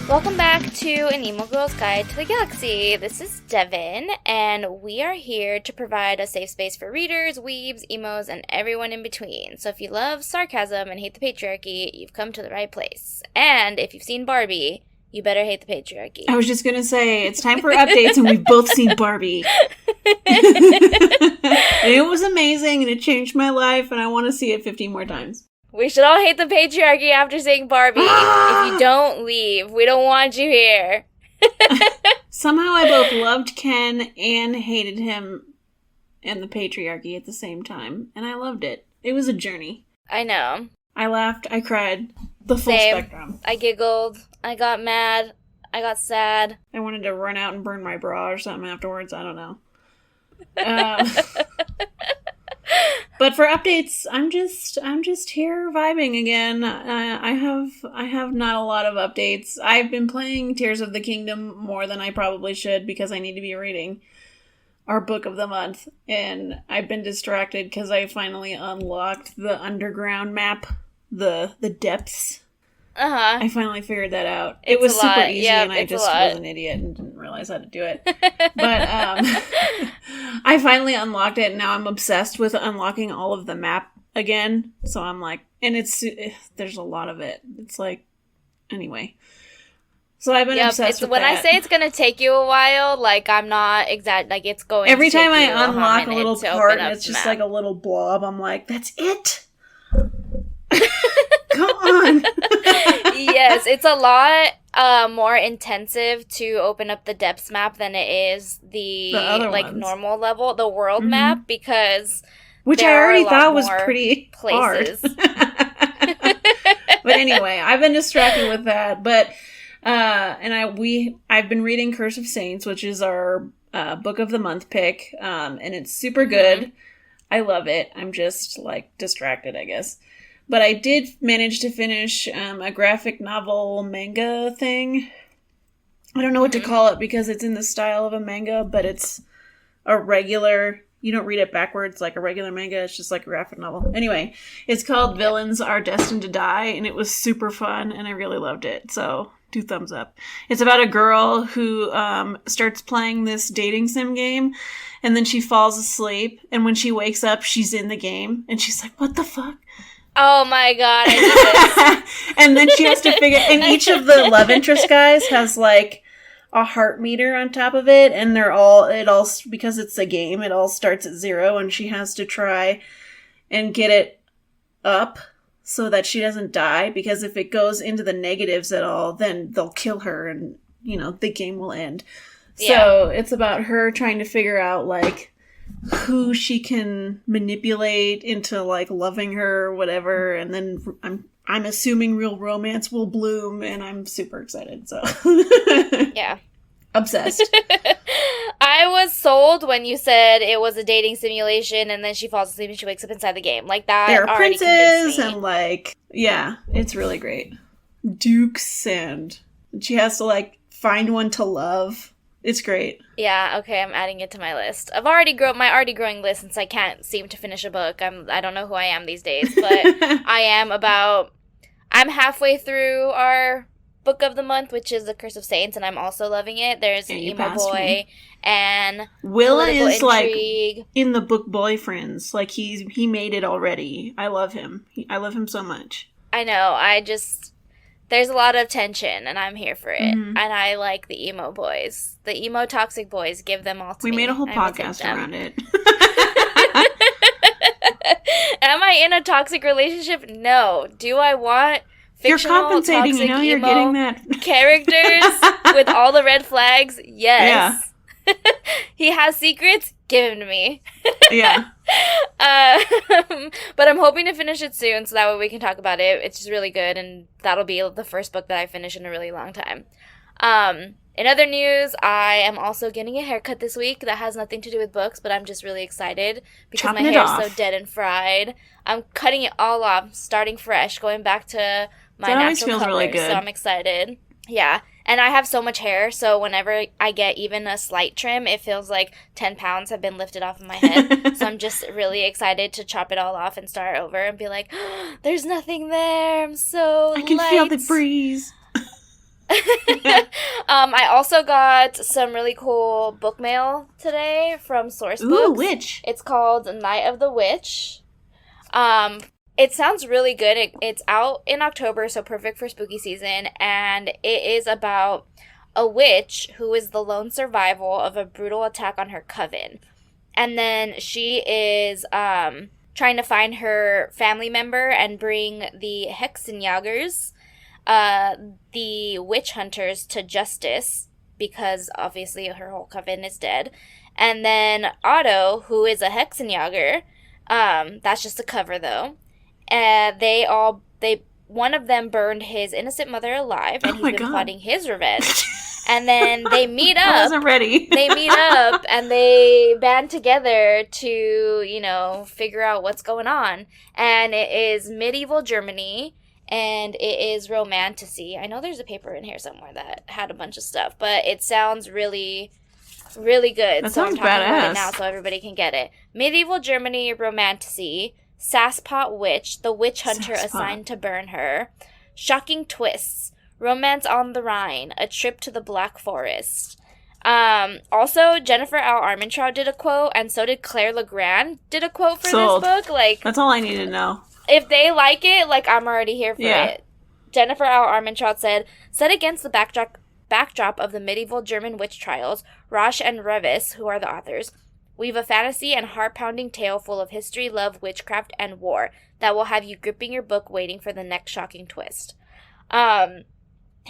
Welcome back to An Emo Girl's Guide to the Galaxy. This is Devin, and we are here to provide a safe space for readers, weebs, emos, and everyone in between. So if you love sarcasm and hate the patriarchy, you've come to the right place. And if you've seen Barbie, you better hate the patriarchy. I was just going to say, it's time for updates, and we've both seen Barbie. And it was amazing, and it changed my life, and I want to see it 50 more times. We should all hate the patriarchy after seeing Barbie. If you don't, leave. We don't want you here. Somehow I both loved Ken and hated him and the patriarchy at the same time, and I loved it. It was a journey. I know. I laughed, I cried, the full spectrum. I giggled, I got mad, I got sad. I wanted to run out and burn my bra or something afterwards, I don't know. But for updates, I'm just here vibing again. I have not a lot of updates. I've been playing Tears of the Kingdom more than I probably should because I need to be reading our book of the month, and I've been distracted because I finally unlocked the underground map, the depths. Uh-huh. I finally figured that out. It was super easy, and I just was an idiot and didn't realize how to do it. But I finally unlocked it, and now I'm obsessed with unlocking all of the map again. So I'm like, and there's a lot of it. It's like, anyway. So I've been obsessed with when that. I say it's gonna take you a while, like I'm not exact. Like it's going. Every to time take I you unlock a little part, and it's the just map. like a little blob. I'm like, that's it. Come on. Yes, it's a lot more intensive to open up the depths map than it is the like ones. Normal level, the world map, because which I already thought was pretty places. Hard. But anyway, I've been distracted with that. But I've been reading Curse of Saints, which is our book of the month pick, and it's super good. Mm-hmm. I love it. I'm just like distracted, I guess. But I did manage to finish a graphic novel manga thing. I don't know what to call it because it's in the style of a manga, but it's a regular... You don't read it backwards like a regular manga. It's just like a graphic novel. Anyway, it's called Villains Are Destined to Die, and it was super fun, and I really loved it. So, 2 thumbs up. It's about a girl who starts playing this dating sim game, and then she falls asleep, and when she wakes up, she's in the game, and she's like, what the fuck? Oh my god, I did this. And then she has to figure... And each of the love interest guys has, like, a heart meter on top of it, and because it's a game, it all starts at 0, and she has to try and get it up so that she doesn't die, because if it goes into the negatives at all, then they'll kill her, and, the game will end. Yeah. So it's about her trying to figure out, like... who she can manipulate into like loving her or whatever, and then I'm assuming real romance will bloom, and I'm super excited. So yeah, obsessed. I was sold when you said it was a dating simulation, and then she falls asleep and she wakes up inside the game like that. There are princes and like it's really great. Dukes, and she has to like find one to love. It's great. Yeah, okay, I'm adding it to my list. I've already growing list since I can't seem to finish a book. I don't know who I am these days, but I'm halfway through our book of the month, which is The Curse of Saints, and I'm also loving it. There's an emo boy and Willa is intrigue. Like in the book Boyfriends. Like he made it already. I love him. I love him so much. I know. There's a lot of tension, and I'm here for it. Mm-hmm. And I like the emo boys. The emo toxic boys, give them all to me. We made a whole podcast around it. Am I in a toxic relationship? No. Do I want fictional, you're compensating, toxic, you're getting that. Characters with all the red flags? Yes. Yeah. He has secrets? Give him to me. Yeah. But I'm hoping to finish it soon, so that way we can talk about it. It's just really good, and that'll be the first book that I finish in a really long time. In other news, I am also getting a haircut this week. That has nothing to do with books, but I'm just really excited because my hair is so dead and fried. I'm cutting it all off, starting fresh, going back to my natural colors. Really good. So I'm excited. Yeah. And I have so much hair, so whenever I get even a slight trim, it feels like 10 pounds have been lifted off of my head. So I'm just really excited to chop it all off and start over and be like, oh, there's nothing there. I'm so I can feel the breeze. I also got some really cool book mail today from Source Books. Ooh, which? It's called Night of the Witch. It sounds really good. It's out in October, so perfect for spooky season, and it is about a witch who is the lone survival of a brutal attack on her coven. And then she is trying to find her family member and bring the Hexenjägers, the witch hunters, to justice, because obviously her whole coven is dead. And then Otto, who is a Hexenjäger, that's just a cover though. One of them burned his innocent mother alive, and he's been plotting his revenge. And then they meet up. I wasn't ready. They meet up and they band together to, figure out what's going on. And it is medieval Germany, and it is romantasy. I know there's a paper in here somewhere that had a bunch of stuff, but it sounds really, really good. That so sounds I'm talking badass. about it now so everybody can get it. Medieval Germany romantasy, Sasspot witch, the witch hunter assigned to burn her, shocking twists, romance on the Rhine, a trip to the Black Forest. Also, Jennifer L. Armentrout did a quote, and so did Claire Legrand did a quote for Sold. this book. That's all I need to know. If they like it, I'm already here for it. Jennifer L. Armentrout said, set against the backdrop of the medieval German witch trials, Roche and Revis, who are the authors, weave a fantasy and heart-pounding tale full of history, love, witchcraft, and war that will have you gripping your book waiting for the next shocking twist.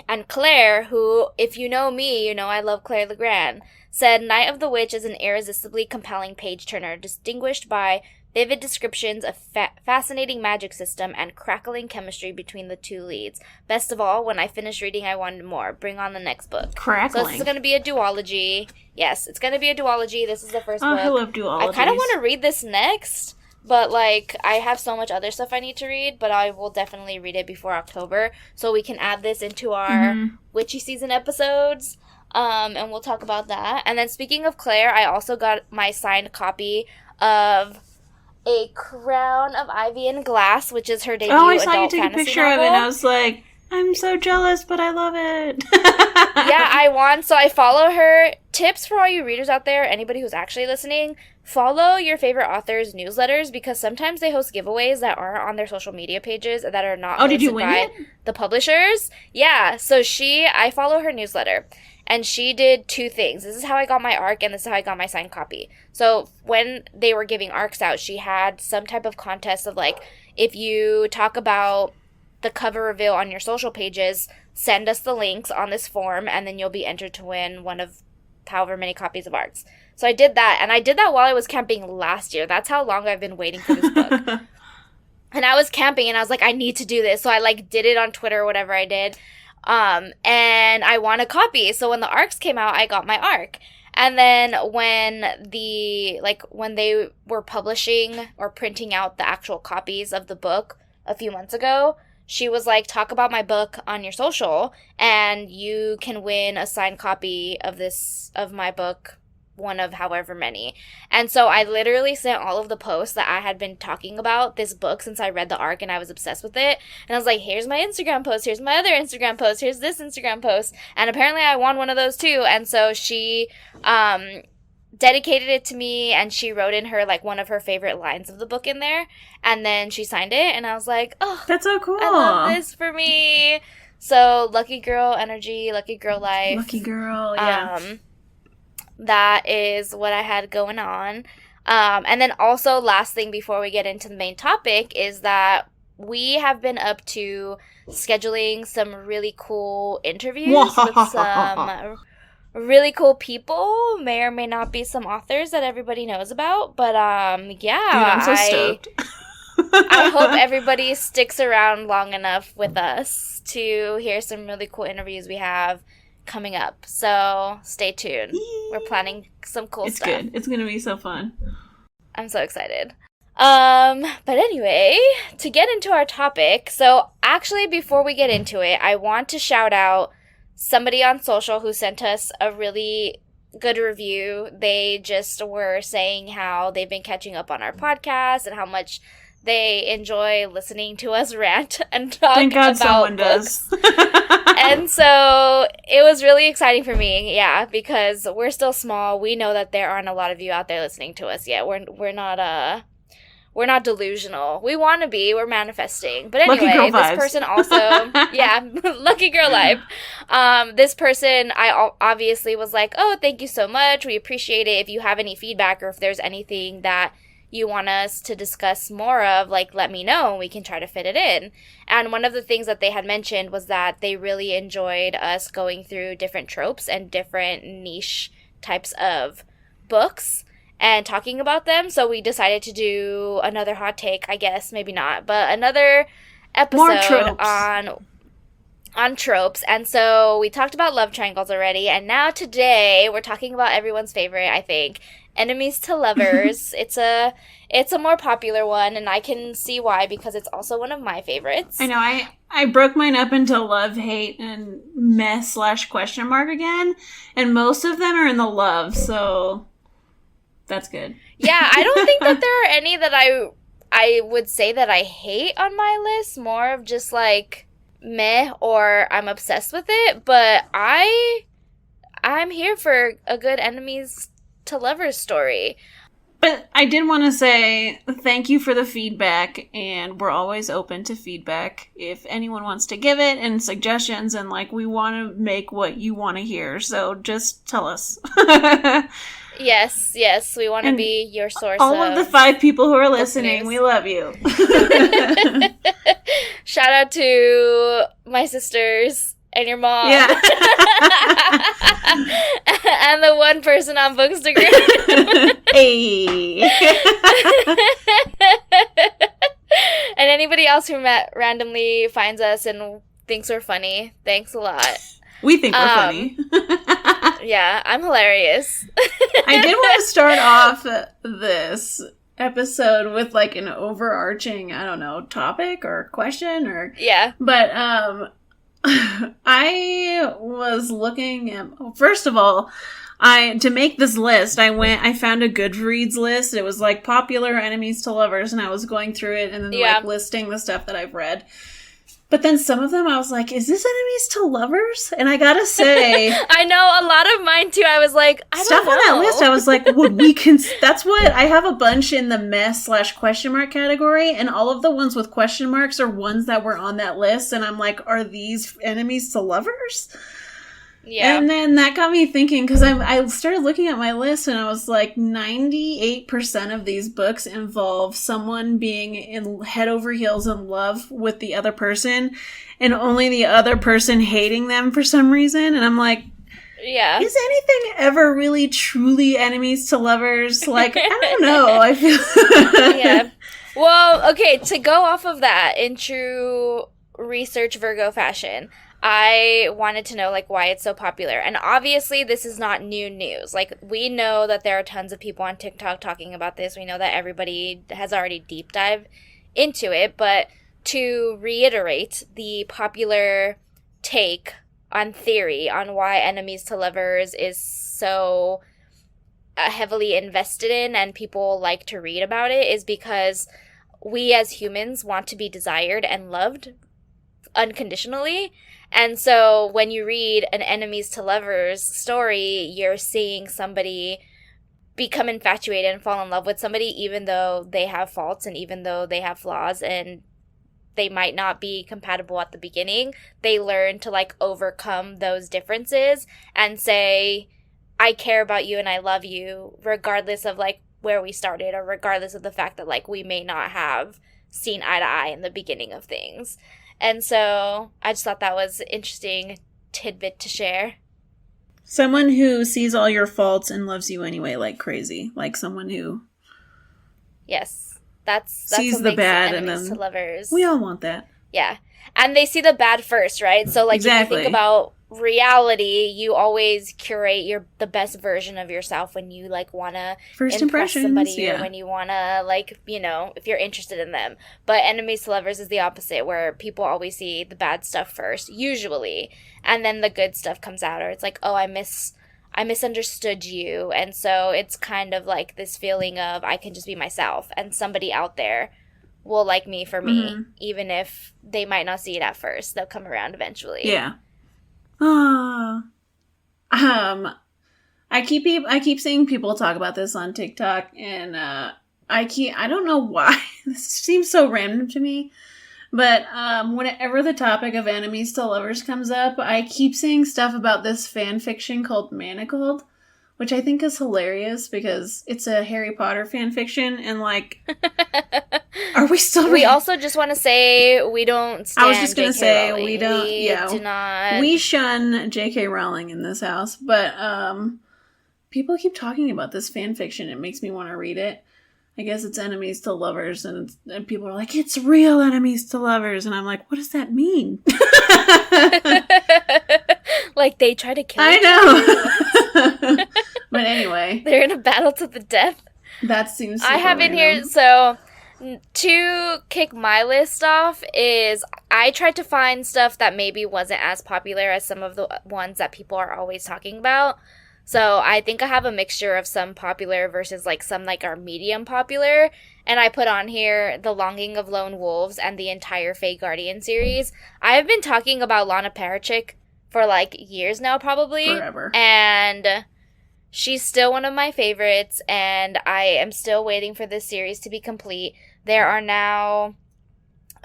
And Claire, who, if you know me, you know I love Claire Legrand, said, Night of the Witch is an irresistibly compelling page-turner, distinguished by vivid descriptions of fascinating magic system and crackling chemistry between the two leads. Best of all, when I finished reading, I wanted more. Bring on the next book. Crackling. So this is going to be a duology. Yes, it's going to be a duology. This is the first book. I love duologies. I kind of want to read this next, but, I have so much other stuff I need to read, but I will definitely read it before October, so we can add this into our witchy season episodes, and we'll talk about that. And then speaking of Claire, I also got my signed copy of A Crown of Ivy and Glass, which is her debut adult fantasy novel. I saw you take a picture of it, and I was like, I'm so jealous, but I love it. Yeah, I want. So I follow her. Tips for all you readers out there, anybody who's actually listening, follow your favorite authors' newsletters, because sometimes they host giveaways that aren't on their social media pages that are not hosted by the publishers. Yeah, so I follow her newsletter. And she did two things. This is how I got my ARC, and this is how I got my signed copy. So when they were giving ARCs out, she had some type of contest of, if you talk about the cover reveal on your social pages, send us the links on this form, and then you'll be entered to win one of however many copies of ARCs. So I did that, and I did that while I was camping last year. That's how long I've been waiting for this book. And I was camping, and I was like, I need to do this. So I, did it on Twitter or whatever I did. And I won a copy. So when the ARCs came out, I got my ARC. And then when when they were publishing or printing out the actual copies of the book a few months ago, she was like, talk about my book on your social, and you can win a signed copy of my book, one of however many. And so I literally sent all of the posts that I had been talking about this book since I read the ARC and I was obsessed with it. And I was like, here's my Instagram post, here's my other Instagram post, here's this Instagram post. And apparently I won one of those too. And so she dedicated it to me, and she wrote in her one of her favorite lines of the book in there, and then she signed it, and I was like, oh, that's so cool. I love this for me. So lucky girl energy, lucky girl life. Lucky girl, yeah. That is what I had going on. And then also, last thing before we get into the main topic is that we have been up to scheduling some really cool interviews with some really cool people. May or may not be some authors that everybody knows about. But, yeah. Dude, I'm so stoked. I hope everybody sticks around long enough with us to hear some really cool interviews we have coming up. So stay tuned. We're planning some cool stuff. It's good. It's going to be so fun. I'm so excited. But anyway, to get into our topic, so actually before we get into it, I want to shout out somebody on social who sent us a really good review. They just were saying how they've been catching up on our podcast and how much they enjoy listening to us rant and talk Thank God about someone books. does. And so it was really exciting for me, yeah, because we're still small. We know that there aren't a lot of you out there listening to us yet. We're not delusional. We want to be. We're manifesting. But anyway, this person also, yeah, lucky girl life. This person, I obviously was like, oh, thank you so much. We appreciate it. If you have any feedback or if there's anything that you want us to discuss more of, like, let me know and we can try to fit it in. And one of the things that they had mentioned was that they really enjoyed us going through different tropes and different niche types of books and talking about them. So we decided to do another hot take, I guess, maybe not, but another episode on tropes. And so we talked about love triangles already, and now today we're talking about everyone's favorite, I think, enemies to lovers. It's a more popular one, and I can see why, because it's also one of my favorites. I know, I broke mine up into love, hate, and mess / question mark again, and most of them are in the love, so that's good. Yeah, I don't think that there are any that I would say that I hate on my list. More of just like meh, or I'm obsessed with it. But I'm here for a good enemies to lovers story. But I did want to say thank you for the feedback, and we're always open to feedback if anyone wants to give it, and suggestions, and like, we want to make what you want to hear, so just tell us. Yes, we want to be your source. All of the 5 people who are listening, we love you. Shout out to my sisters and your mom. Yeah. And the one person on Bookstagram. Hey. And anybody else who randomly finds us and thinks we're funny. Thanks a lot. We think we're funny. Yeah, I'm hilarious. I did want to start off this episode with like an overarching, I don't know, topic or question or... Yeah. But I was looking at... First of all, to make this list, I found a Goodreads list. It was like popular enemies to lovers, and I was going through it and then like listing the stuff that I've read. But then some of them I was like, is this enemies to lovers? And I gotta say... I know, a lot of mine too. I was like, I don't know. Stuff on that list, I was like, would we that's what... I have a bunch in the mess / question mark category, and all of the ones with question marks are ones that were on that list, and I'm like, are these enemies to lovers? Yeah. And then that got me thinking, because I started looking at my list, and I was like, 98% of these books involve someone being in head over heels in love with the other person, and only the other person hating them for some reason. And I'm like, yeah, is anything ever really truly enemies to lovers? Like, I don't know. I feel... Yeah. Well, okay, to go off of that, in true research Virgo fashion, I wanted to know, like, why it's so popular. And obviously, this is not new news. Like, we know that there are tons of people on TikTok talking about this. We know that everybody has already deep dived into it. But to reiterate, the popular take on theory on why enemies to lovers is so heavily invested in and people like to read about it is because we as humans want to be desired and loved unconditionally. And so when you read an enemies to lovers story, you're seeing somebody become infatuated and fall in love with somebody even though they have faults and even though they have flaws and they might not be compatible at the beginning. They learn to like overcome those differences and say, I care about you and I love you regardless of like where we started or regardless of the fact that like we may not have seen eye to eye in the beginning of things. And so I just thought that was an interesting tidbit to share. Someone who sees all your faults and loves you anyway like crazy. Like someone who... Yes. That's sees the bad and then... to lovers. We all want that. Yeah. And they see the bad first, right? So like exactly. If you think about reality, you always curate the best version of yourself when you like want to impress somebody or when you want to like, you know, if you're interested in them. But enemies to lovers is the opposite, where people always see the bad stuff first, usually, and then the good stuff comes out, or it's like, oh, I misunderstood you. And so it's kind of like this feeling of I can just be myself and somebody out there will like me for me, Mm-hmm. even if they might not see it at first. They'll come around eventually. Yeah. I keep seeing people talk about this on TikTok, and I don't know why. This seems so random to me. But whenever the topic of enemies to lovers comes up, I keep seeing stuff about this fan fiction called Manacled, which I think is hilarious because it's a Harry Potter fan fiction, and like, are we still? We also just want to say we don't stand I was just gonna J.K. say Rowling. we don't. do not. We shun J.K. Rowling in this house, but people keep talking about this fan fiction. It makes me want to read it. I guess it's enemies to lovers, and people are like, it's real enemies to lovers, and I'm like, what does that mean? Like they try to kill I know. But anyway, they're in a battle to the death. that seems I have in here, so to kick my list off is I tried to find stuff that maybe wasn't as popular as some of the ones that people are always talking about. So I think I have a mixture of some popular versus like some like are medium popular. And I put on here The Longing of Lone Wolves and the entire Fae Guardian series. I have been talking about Lana P for like years now, probably. Forever. And she's still one of my favorites, and I am still waiting for this series to be complete. There are now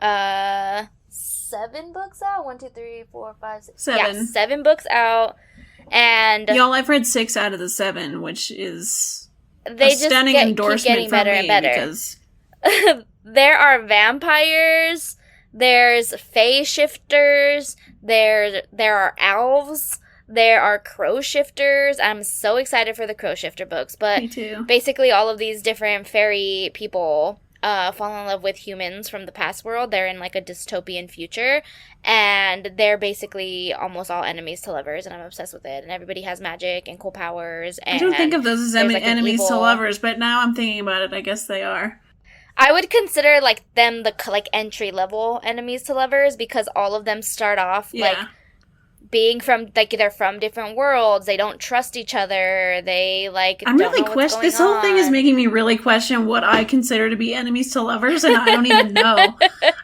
7 books out. 1, 2, 3, 4, 5, 6. 7. Yeah, 7 books out. And Y'all, I've read 6 out of the 7, which is they a just stunning keep endorsement getting from better me and better. because There are vampires. There's fae shifters. There are elves. There are crow shifters. I'm so excited for the crow shifter books. But me too. basically, all of these different fairy people fall in love with humans from the past world. They're in like a dystopian future, and they're basically almost all enemies to lovers, and I'm obsessed with it. And everybody has magic and cool powers. And I don't think of those as there's, like, an enemies to evil- lovers, but now I'm thinking about it, I guess they are. I would consider like them the like entry level enemies to lovers, because all of them start off like being from like they're from different worlds. They don't trust each other. They like I'm don't really know what's this going whole thing is on. making me really question what I consider to be enemies to lovers, and I don't even know.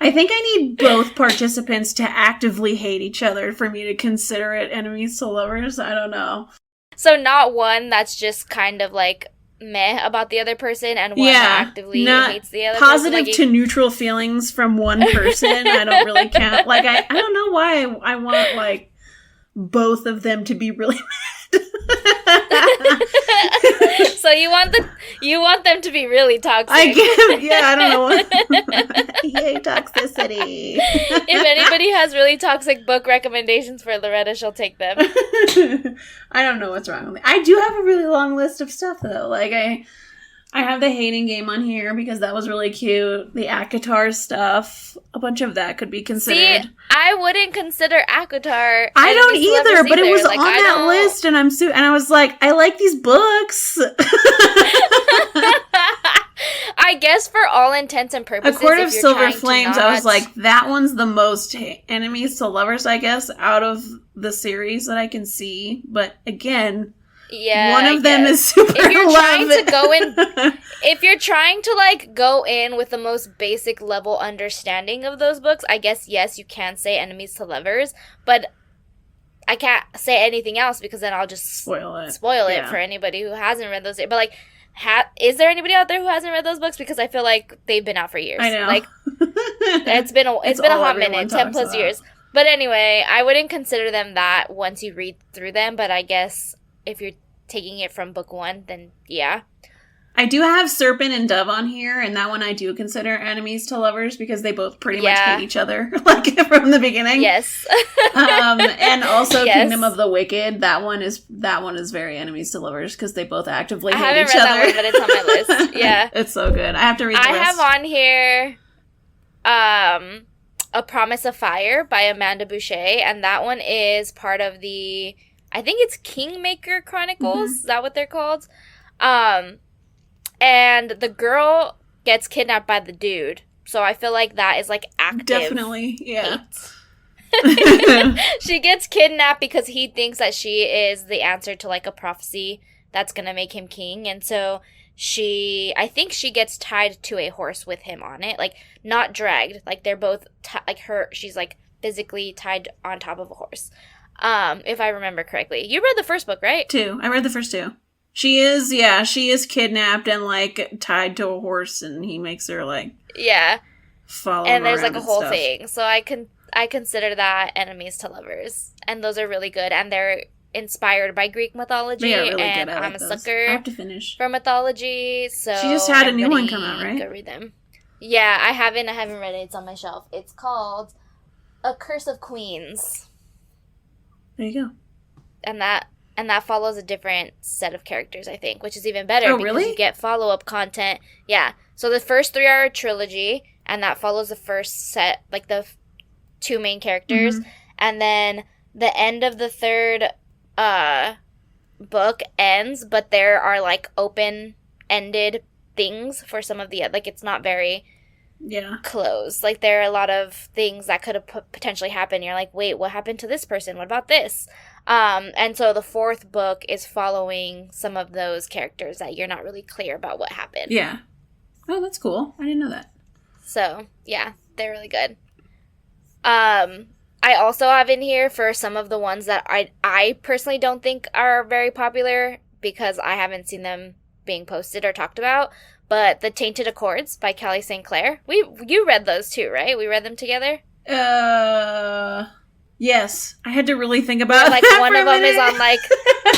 I think I need both participants to actively hate each other for me to consider it enemies to lovers. I don't know. So not one that's just kind of like meh about the other person, and one that actively hates the other positive person. to neutral feelings from one person. I don't really count. Like I don't know why I want like both of them to be really mad. So you want them to be really toxic. I don't know what. Yay, toxicity. If anybody has really toxic book recommendations for Loretta, she'll take them. I don't know what's wrong with me. I do have a really long list of stuff though. Like I have the hating game on here because that was really cute. The Acotar stuff, a bunch of that could be considered. See, I wouldn't consider Acotar. I don't enemies to either, lovers but it was Like, on that list, and and I was like, I like these books. I guess for all intents and purposes, A Court of if you're Silver trying to Flames, I was like, that one's the most enemies to lovers, I guess, out of the series that I can see. But again, one of them is super if you're trying love. to go in, if you're trying to like go in with the most basic level understanding of those books, I guess yes, you can say enemies to lovers, but I can't say anything else because then I'll just spoil it for anybody who hasn't read those. But like, is there anybody out there who hasn't read those books? Because I feel like they've been out for years. I know. Like it's been a hot minute, 10 plus years. But anyway, I wouldn't consider them that once you read through them. But I guess if you're taking it from book 1, then yeah. I do have Serpent and Dove on here, and that one I do consider enemies to lovers because they both pretty much hate each other, like from the beginning. Yes. And also Kingdom of the Wicked. That one is very enemies to lovers because they both actively hate each other. I haven't read that one, but it's on my list. Yeah, it's so good. I have to read. I have on here, A Promise of Fire by Amanda Bouchet, and that one is part of the, I think it's Kingmaker Chronicles. Is that what they're called? And the girl gets kidnapped by the dude. So I feel like that is like active. Definitely, yeah. She gets kidnapped because he thinks that she is the answer to like a prophecy that's going to make him king. And so I think she gets tied to a horse with him on it, like not dragged, like they're both she's like physically tied on top of a horse. If I remember correctly. You read the first book, right? 2. I read the first 2. She is kidnapped and like tied to a horse, and he makes her like follow him and there's around like a whole stuff. thing. So I consider that enemies to lovers, and those are really good, and they're inspired by Greek mythology. They are really and good. I'm a those. sucker. I have to finish For mythology. So she just had a new one come out, right? Go read them. Yeah, I haven't read it. It's on my shelf. It's called A Curse of Queens. There you go. And that follows a different set of characters, I think, which is even better. Oh, because really? you get follow-up content. Yeah. So the first 3 are a trilogy, and that follows the first set, like the 2 main characters. Mm-hmm. And then the end of the 3rd book ends, but there are, like, open-ended things for some of the... Like, it's not very... closed. Like, there are a lot of things that could have potentially happened. You're like, wait, what happened to this person? What about this? And so the 4th book is following some of those characters that you're not really clear about what happened. Yeah. Oh, that's cool. I didn't know that. So, yeah, they're really good. I also have in here for some of the ones that I personally don't think are very popular because I haven't seen them being posted or talked about. But the Tainted Accords by Callie St. Clair. You read those too, right? We read them together? Yes. I had to really think about like that. One of them is on like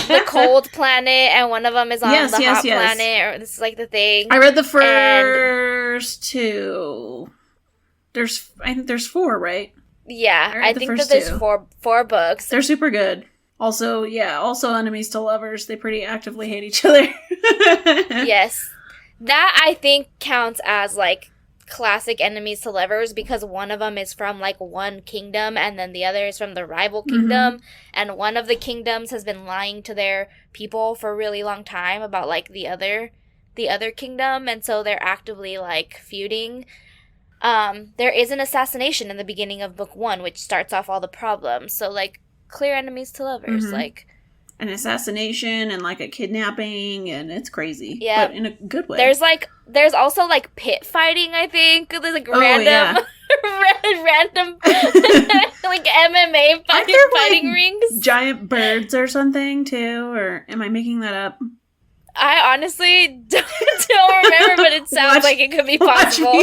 the cold planet and one of them is on the hot planet. Or this is like the thing. I read the first 2. I think there's 4, right? Yeah, I think that there's 4 books. They're super good. Also enemies to lovers. They pretty actively hate each other. Yes. That, I think, counts as, like, classic enemies to lovers because one of them is from, like, one kingdom and then the other is from the rival kingdom. Mm-hmm. And one of the kingdoms has been lying to their people for a really long time about, like, the other kingdom. And so they're actively, like, feuding. There is an assassination in the beginning of book 1, which starts off all the problems. So, like, clear enemies to lovers, mm-hmm. like... An assassination and, like, a kidnapping, and it's crazy. Yeah. But in a good way. There's also, like, pit fighting, I think. There's, like, random, like, MMA fighting rings. Giant birds or something, too? Or am I making that up? I honestly don't remember, but it sounds like it could be possible.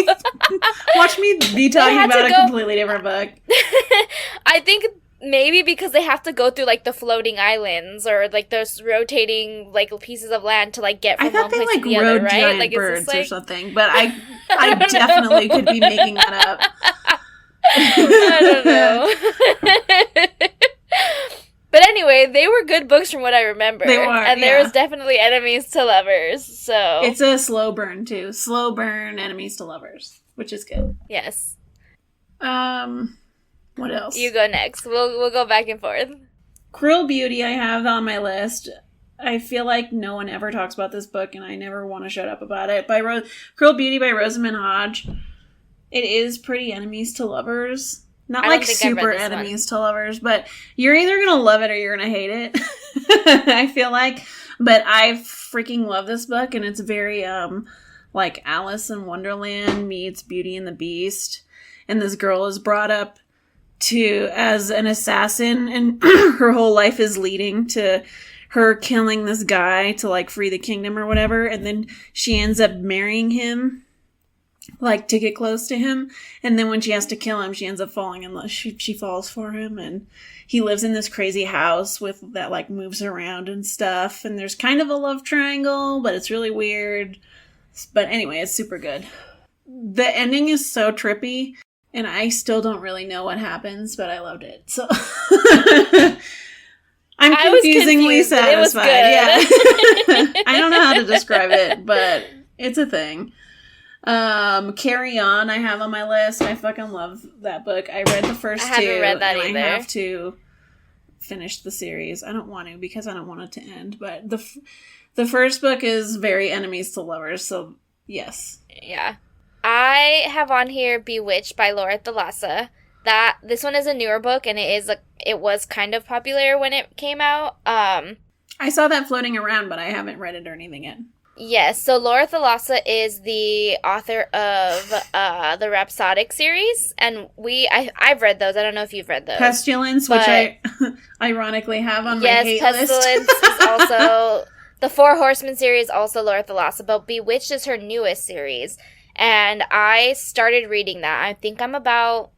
Watch me be talking about a completely different book. I think... Maybe because they have to go through, like, the floating islands or, like, those rotating, like, pieces of land to, like, get from one place to the other, right? Giant like, birds like... or something, but I definitely could be making that up. I don't know. But anyway, they were good books from what I remember. They were, and there was definitely enemies to lovers, so... It's a slow burn, too. Slow burn enemies to lovers, which is good. Yes. What else? You go next. We'll go back and forth. Cruel Beauty I have on my list. I feel like no one ever talks about this book, and I never want to shut up about it. Cruel Beauty by Rosamond Hodge. It is pretty enemies to lovers. Not like super enemies to lovers, but you're either going to love it or you're going to hate it. I feel like. But I freaking love this book, and it's very, like Alice in Wonderland meets Beauty and the Beast. And this girl is brought up as an assassin, and her whole life is leading to her killing this guy to, like, free the kingdom or whatever, and then she ends up marrying him, like, to get close to him, and then when she has to kill him, she ends up falling in love. She falls for him, and he lives in this crazy house that, like, moves around and stuff, and there's kind of a love triangle, but it's really weird. But anyway, it's super good. The ending is so trippy. And I still don't really know what happens, but I loved it. So I'm confusingly satisfied. Yeah. I don't know how to describe it, but it's a thing. Carry On I have on my list. I fucking love that book. I read the first 2. I haven't read that either. I have to finish the series. I don't want to because I don't want it to end. But the first book is very enemies to lovers, so yes. Yeah. I have on here Bewitched by Loretta Thalassa. This one is a newer book, and it was kind of popular when it came out. I saw that floating around, but I haven't read it or anything yet. Yes, so Laura Thalassa is the author of the Rhapsodic series, and I've read those. I don't know if you've read those. Pestilence, which I ironically have on my hate list. Yes, Pestilence is also... The Four Horsemen series, also Laura Thalassa, but Bewitched is her newest series, and I started reading that. I think I'm about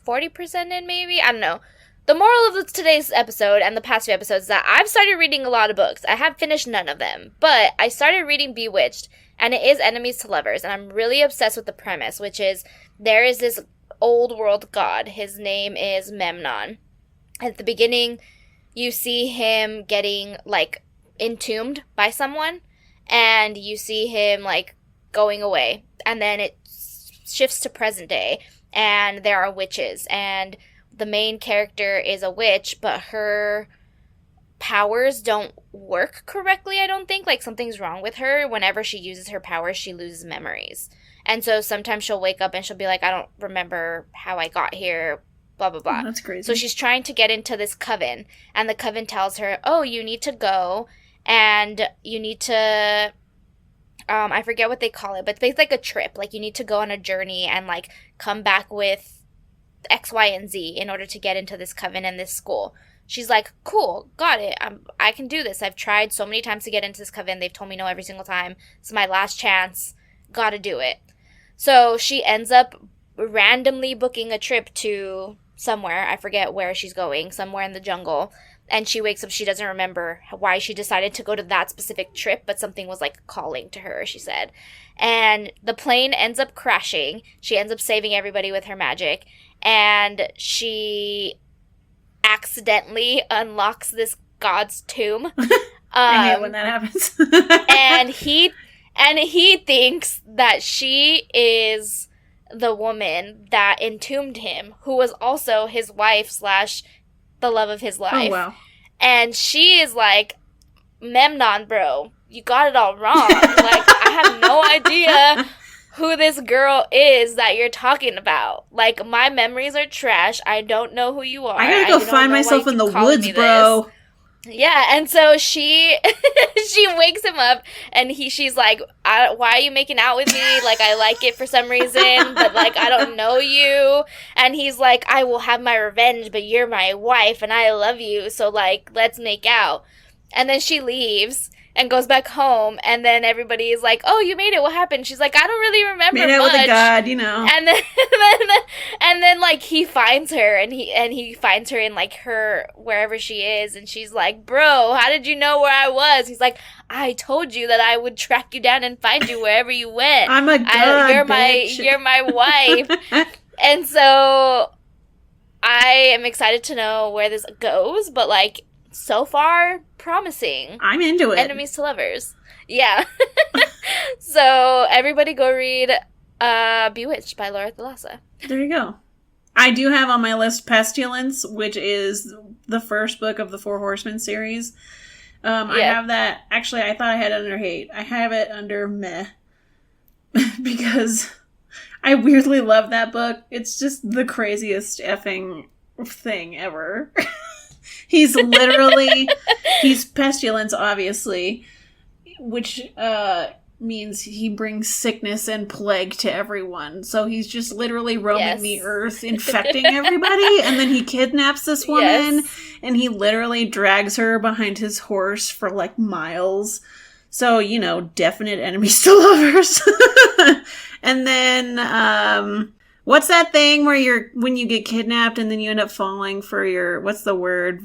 40% in, maybe? I don't know. The moral of today's episode and the past few episodes is that I've started reading a lot of books. I have finished none of them, but I started reading Bewitched, and it is enemies to lovers, and I'm really obsessed with the premise, which is there is this old world god. His name is Memnon. At the beginning, you see him getting, like, entombed by someone, and you see him, like, going away. And then it shifts to present day, and there are witches, and the main character is a witch, but her powers don't work correctly, I don't think. Like, something's wrong with her. Whenever she uses her powers, she loses memories. And so sometimes she'll wake up and she'll be like, I don't remember how I got here, blah, blah, blah. Oh, that's crazy. So she's trying to get into this coven, and the coven tells her, oh, you need to go, and you need to... I forget what they call it, but it's like a trip. Like, you need to go on a journey and, like, come back with X, Y, and Z in order to get into this coven and this school. She's like, cool, got it. I can do this. I've tried so many times to get into this coven. They've told me no every single time. It's my last chance. Gotta do it. So she ends up randomly booking a trip to somewhere. I forget where she's going. Somewhere in the jungle. And she wakes up, she doesn't remember why she decided to go to that specific trip, but something was, like, calling to her, she said. And the plane ends up crashing. She ends up saving everybody with her magic. And she accidentally unlocks this god's tomb. I hate when that happens. and he thinks that she is the woman that entombed him, who was also his wife / the love of his life. Oh, wow. And she is like, Memnon, bro, you got it all wrong. Like, I have no idea who this girl is that you're talking about. Like, my memories are trash. I don't know who you are. I gotta go find myself in the woods, bro. Yeah, and so she wakes him up, and she's like, why are you making out with me? Like, I like it for some reason, but, like, I don't know you. And he's like, I will have my revenge, but you're my wife, and I love you, so, like, let's make out. And then she leaves and goes back home, and then everybody is like, oh, you made it, what happened? She's like, I don't really remember much. Made out with a god, you know. And then like, he finds her, and he finds her in, like, her, wherever she is, and she's like, bro, how did you know where I was? He's like, I told you that I would track you down and find you wherever you went. I'm a god, you're my wife. And so, I am excited to know where this goes, but, like, so far, promising. I'm into it. Enemies to lovers. Yeah. So, everybody go read Bewitched by Laura Thalassa. There you go. I do have on my list Pestilence, which is the first book of the Four Horsemen series. I have that. Actually, I thought I had it under hate. I have it under meh. Because I weirdly love that book. It's just the craziest effing thing ever. He's Pestilence, obviously, which means he brings sickness and plague to everyone. So he's just literally roaming the earth, infecting everybody, and then he kidnaps this woman, and he literally drags her behind his horse for, like, miles. So, you know, definite enemies to lovers. And then, what's that thing where when you get kidnapped and then you end up falling for what's the word?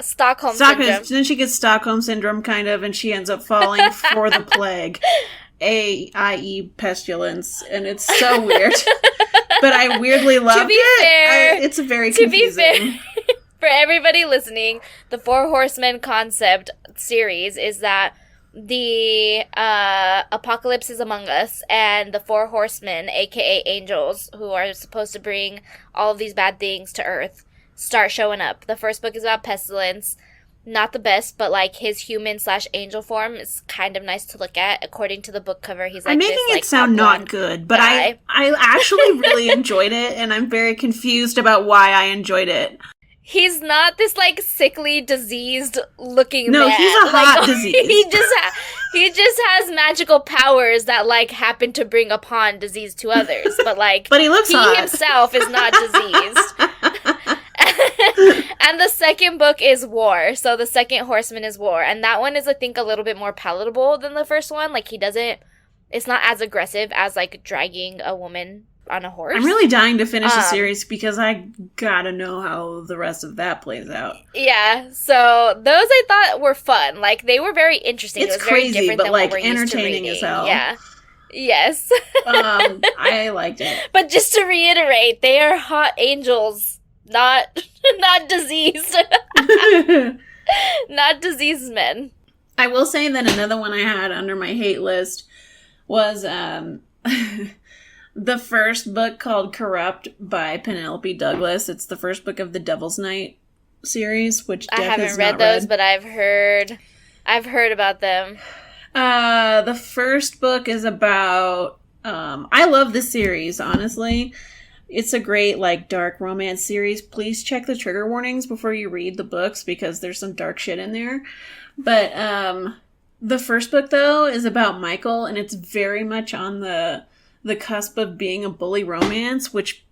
Stockholm Syndrome. Then she gets Stockholm Syndrome, kind of, and she ends up falling for the plague. i.e. Pestilence. And it's so weird. But I weirdly loved it. It's very confusing. To be fair, for everybody listening, the Four Horsemen concept series is that the apocalypse is among us, and the Four Horsemen, aka angels, who are supposed to bring all of these bad things to Earth, start showing up. The first book is about Pestilence. Not the best, but, like, his human/angel form is kind of nice to look at. According to the book cover, he's like, I'm making it sound not good, but I actually really enjoyed it, and I'm very confused about why I enjoyed it. he's not this, like, sickly, diseased-looking man. No, he's a hot disease. He just has magical powers that, like, happen to bring upon disease to others. But, like, but he looks hot. Himself is not diseased. And the second book is War. So the second Horseman is War. And that one is, I think, a little bit more palatable than the first one. Like, it's not as aggressive as, like, dragging a woman on a horse. I'm really dying to finish the series because I gotta know how the rest of that plays out. Yeah, so those I thought were fun. Like, they were very interesting. It's it was very crazy, different but, than like, what we're entertaining used to as hell. Yeah. Yes. I liked it. But just to reiterate, they are hot angels, not diseased. Not diseased men. I will say that another one I had under my hate list was the first book called Corrupt by Penelope Douglas. It's the first book of the Devil's Night series, which Jeff I haven't has read not those, read. but I've heard about them. The first book is about, I love this series, honestly. It's a great, like, dark romance series. Please check the trigger warnings before you read the books because there's some dark shit in there. But, the first book, though, is about Michael, and it's very much on the cusp of being a bully romance, which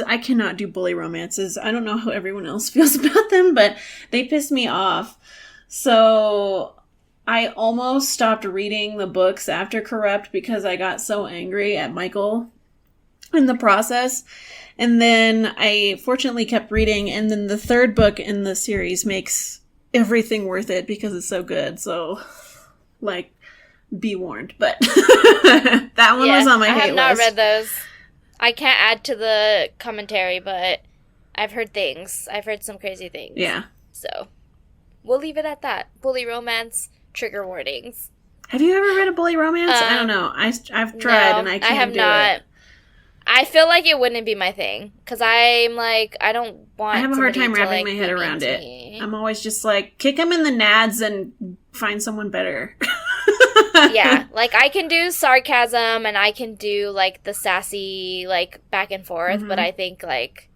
I cannot do bully romances. I don't know how everyone else feels about them, but they piss me off. So I almost stopped reading the books after Corrupt because I got so angry at Michael in the process. And then I fortunately kept reading, and then the third book in the series makes everything worth it because it's so good. So, like, be warned. But that one was on my hate list. I have not read those. I can't add to the commentary, but I've heard things. I've heard some crazy things. Yeah. So, we'll leave it at that. Bully romance, trigger warnings. Have you ever read a bully romance? I don't know. I've tried and I can't do it. I feel like it wouldn't be my thing. Because I'm like, I don't want I have a hard time to, wrapping like, my head around it. Me. I'm always just like, kick him in the nads and find someone better. Yeah, like, I can do sarcasm and I can do, like, the sassy, like, back and forth. Mm-hmm. But I think, like,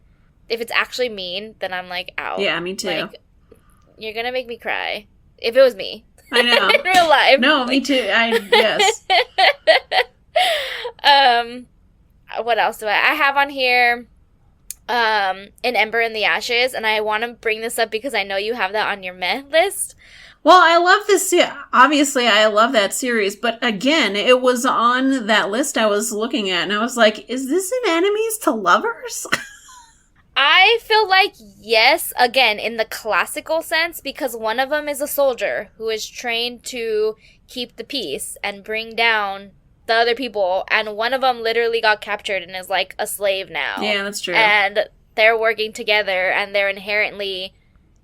if it's actually mean, then I'm like, out. Yeah, me too. Like, you're gonna make me cry. If it was me. I know. In real life. No, me too. Yes. What else do I have on here? An Ember in the Ashes, and I want to bring this up because I know you have that on your meh list. Well, I love this. Obviously, I love that series, but again, it was on that list I was looking at, and I was like, is this an enemies to lovers? I feel like yes, again, in the classical sense, because one of them is a soldier who is trained to keep the peace and bring down the other people, and one of them literally got captured and is like a slave now. Yeah, that's true. And they're working together, and they're inherently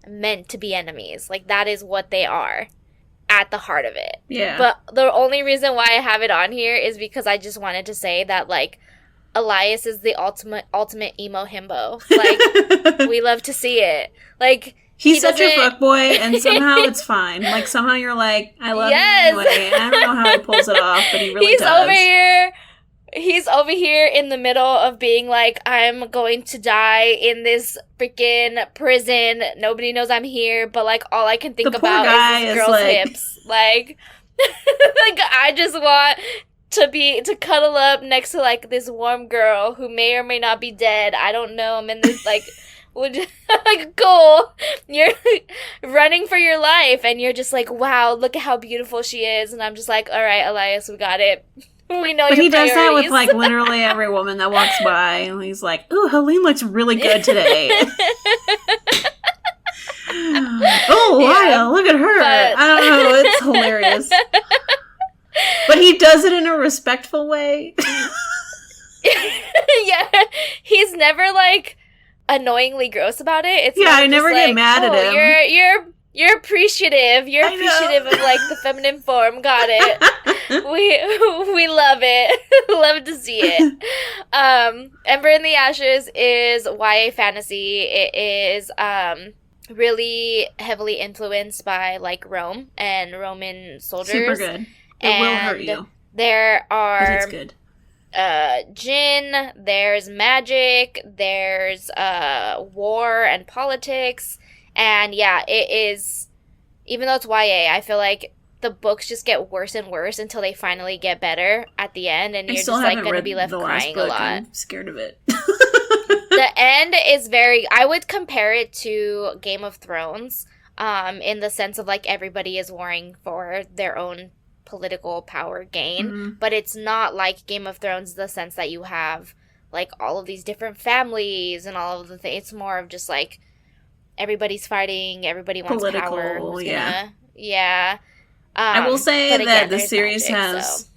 meant to be enemies. Like, that is what they are at the heart of it. Yeah. But the only reason why I have it on here is because I just wanted to say that, like, Elias is the ultimate emo himbo. Like, we love to see it. Like, he's such a fuckboy, and somehow it's fine. Like, somehow you're like, I love him anyway. I don't know how he pulls it off, but he really does. He's over here in the middle of being like, I'm going to die in this freaking prison. Nobody knows I'm here, but, like, all I can think about is this girl's hips. Like, like, I just want to cuddle up next to, like, this warm girl who may or may not be dead. I don't know. I'm in this, like, like, cool. You're running for your life, and you're just like, wow, look at how beautiful she is. And I'm just like, all right, Elias, we got it. We know. But he does that with, like, literally every woman that walks by, and he's like, ooh, Helene looks really good today. Oh, yeah, look at her. But I don't know, it's hilarious. But he does it in a respectful way. Yeah, he's never, like, annoyingly gross about it. It's I never get mad at him. You're appreciative. You're appreciative of, like, the feminine form. Got it. We love it. Love to see it. Ember in the Ashes is YA fantasy. It is really heavily influenced by, like, Rome and Roman soldiers. Super good. It will hurt you. There are... But it's good. Jin, there's magic, there's war and politics, and yeah, it is, even though it's YA, I feel like the books just get worse and worse until they finally get better at the end, and you're just like going to be left crying a lot. I'm scared of it. The end is very, I would compare it to Game of Thrones, in the sense of like everybody is warring for their own political power gain, but it's not like Game of Thrones in the sense that you have like all of these different families and all of the things. It's more of just like everybody's fighting, everybody wants power. Yeah. I will say that the series has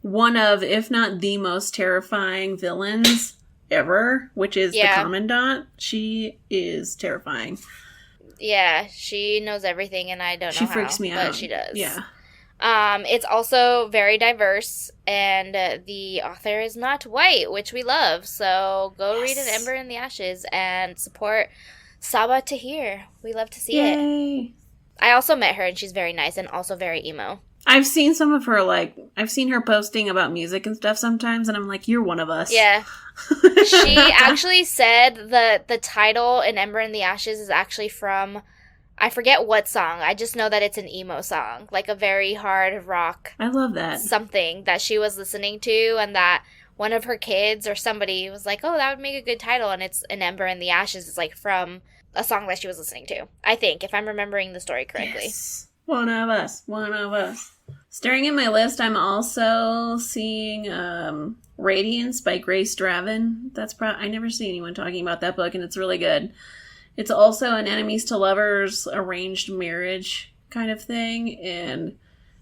one of, if not the most terrifying villains ever, which is the Commandant. She is terrifying. Yeah, she knows everything, and I don't know how. She freaks me out. But she does. Yeah. It's also very diverse, and the author is not white, which we love. So go read An Ember in the Ashes and support Saba Tahir. We love to see it. I also met her, and she's very nice and also very emo. I've seen some of her, like, I've seen her posting about music and stuff sometimes, and I'm like, you're one of us. Yeah. She actually said that the title in Ember in the Ashes is actually from, I forget what song. I just know that it's an emo song, like a very hard rock. I love that. Something that she was listening to, and that one of her kids or somebody was like, oh, that would make a good title, and it's An Ember in the Ashes. It's like from a song that she was listening to, I think, if I'm remembering the story correctly. Yes. One of us. Staring at my list, I'm also seeing Radiance by Grace Draven. I never see anyone talking about that book, and it's really good. It's also an enemies to lovers, arranged marriage kind of thing, and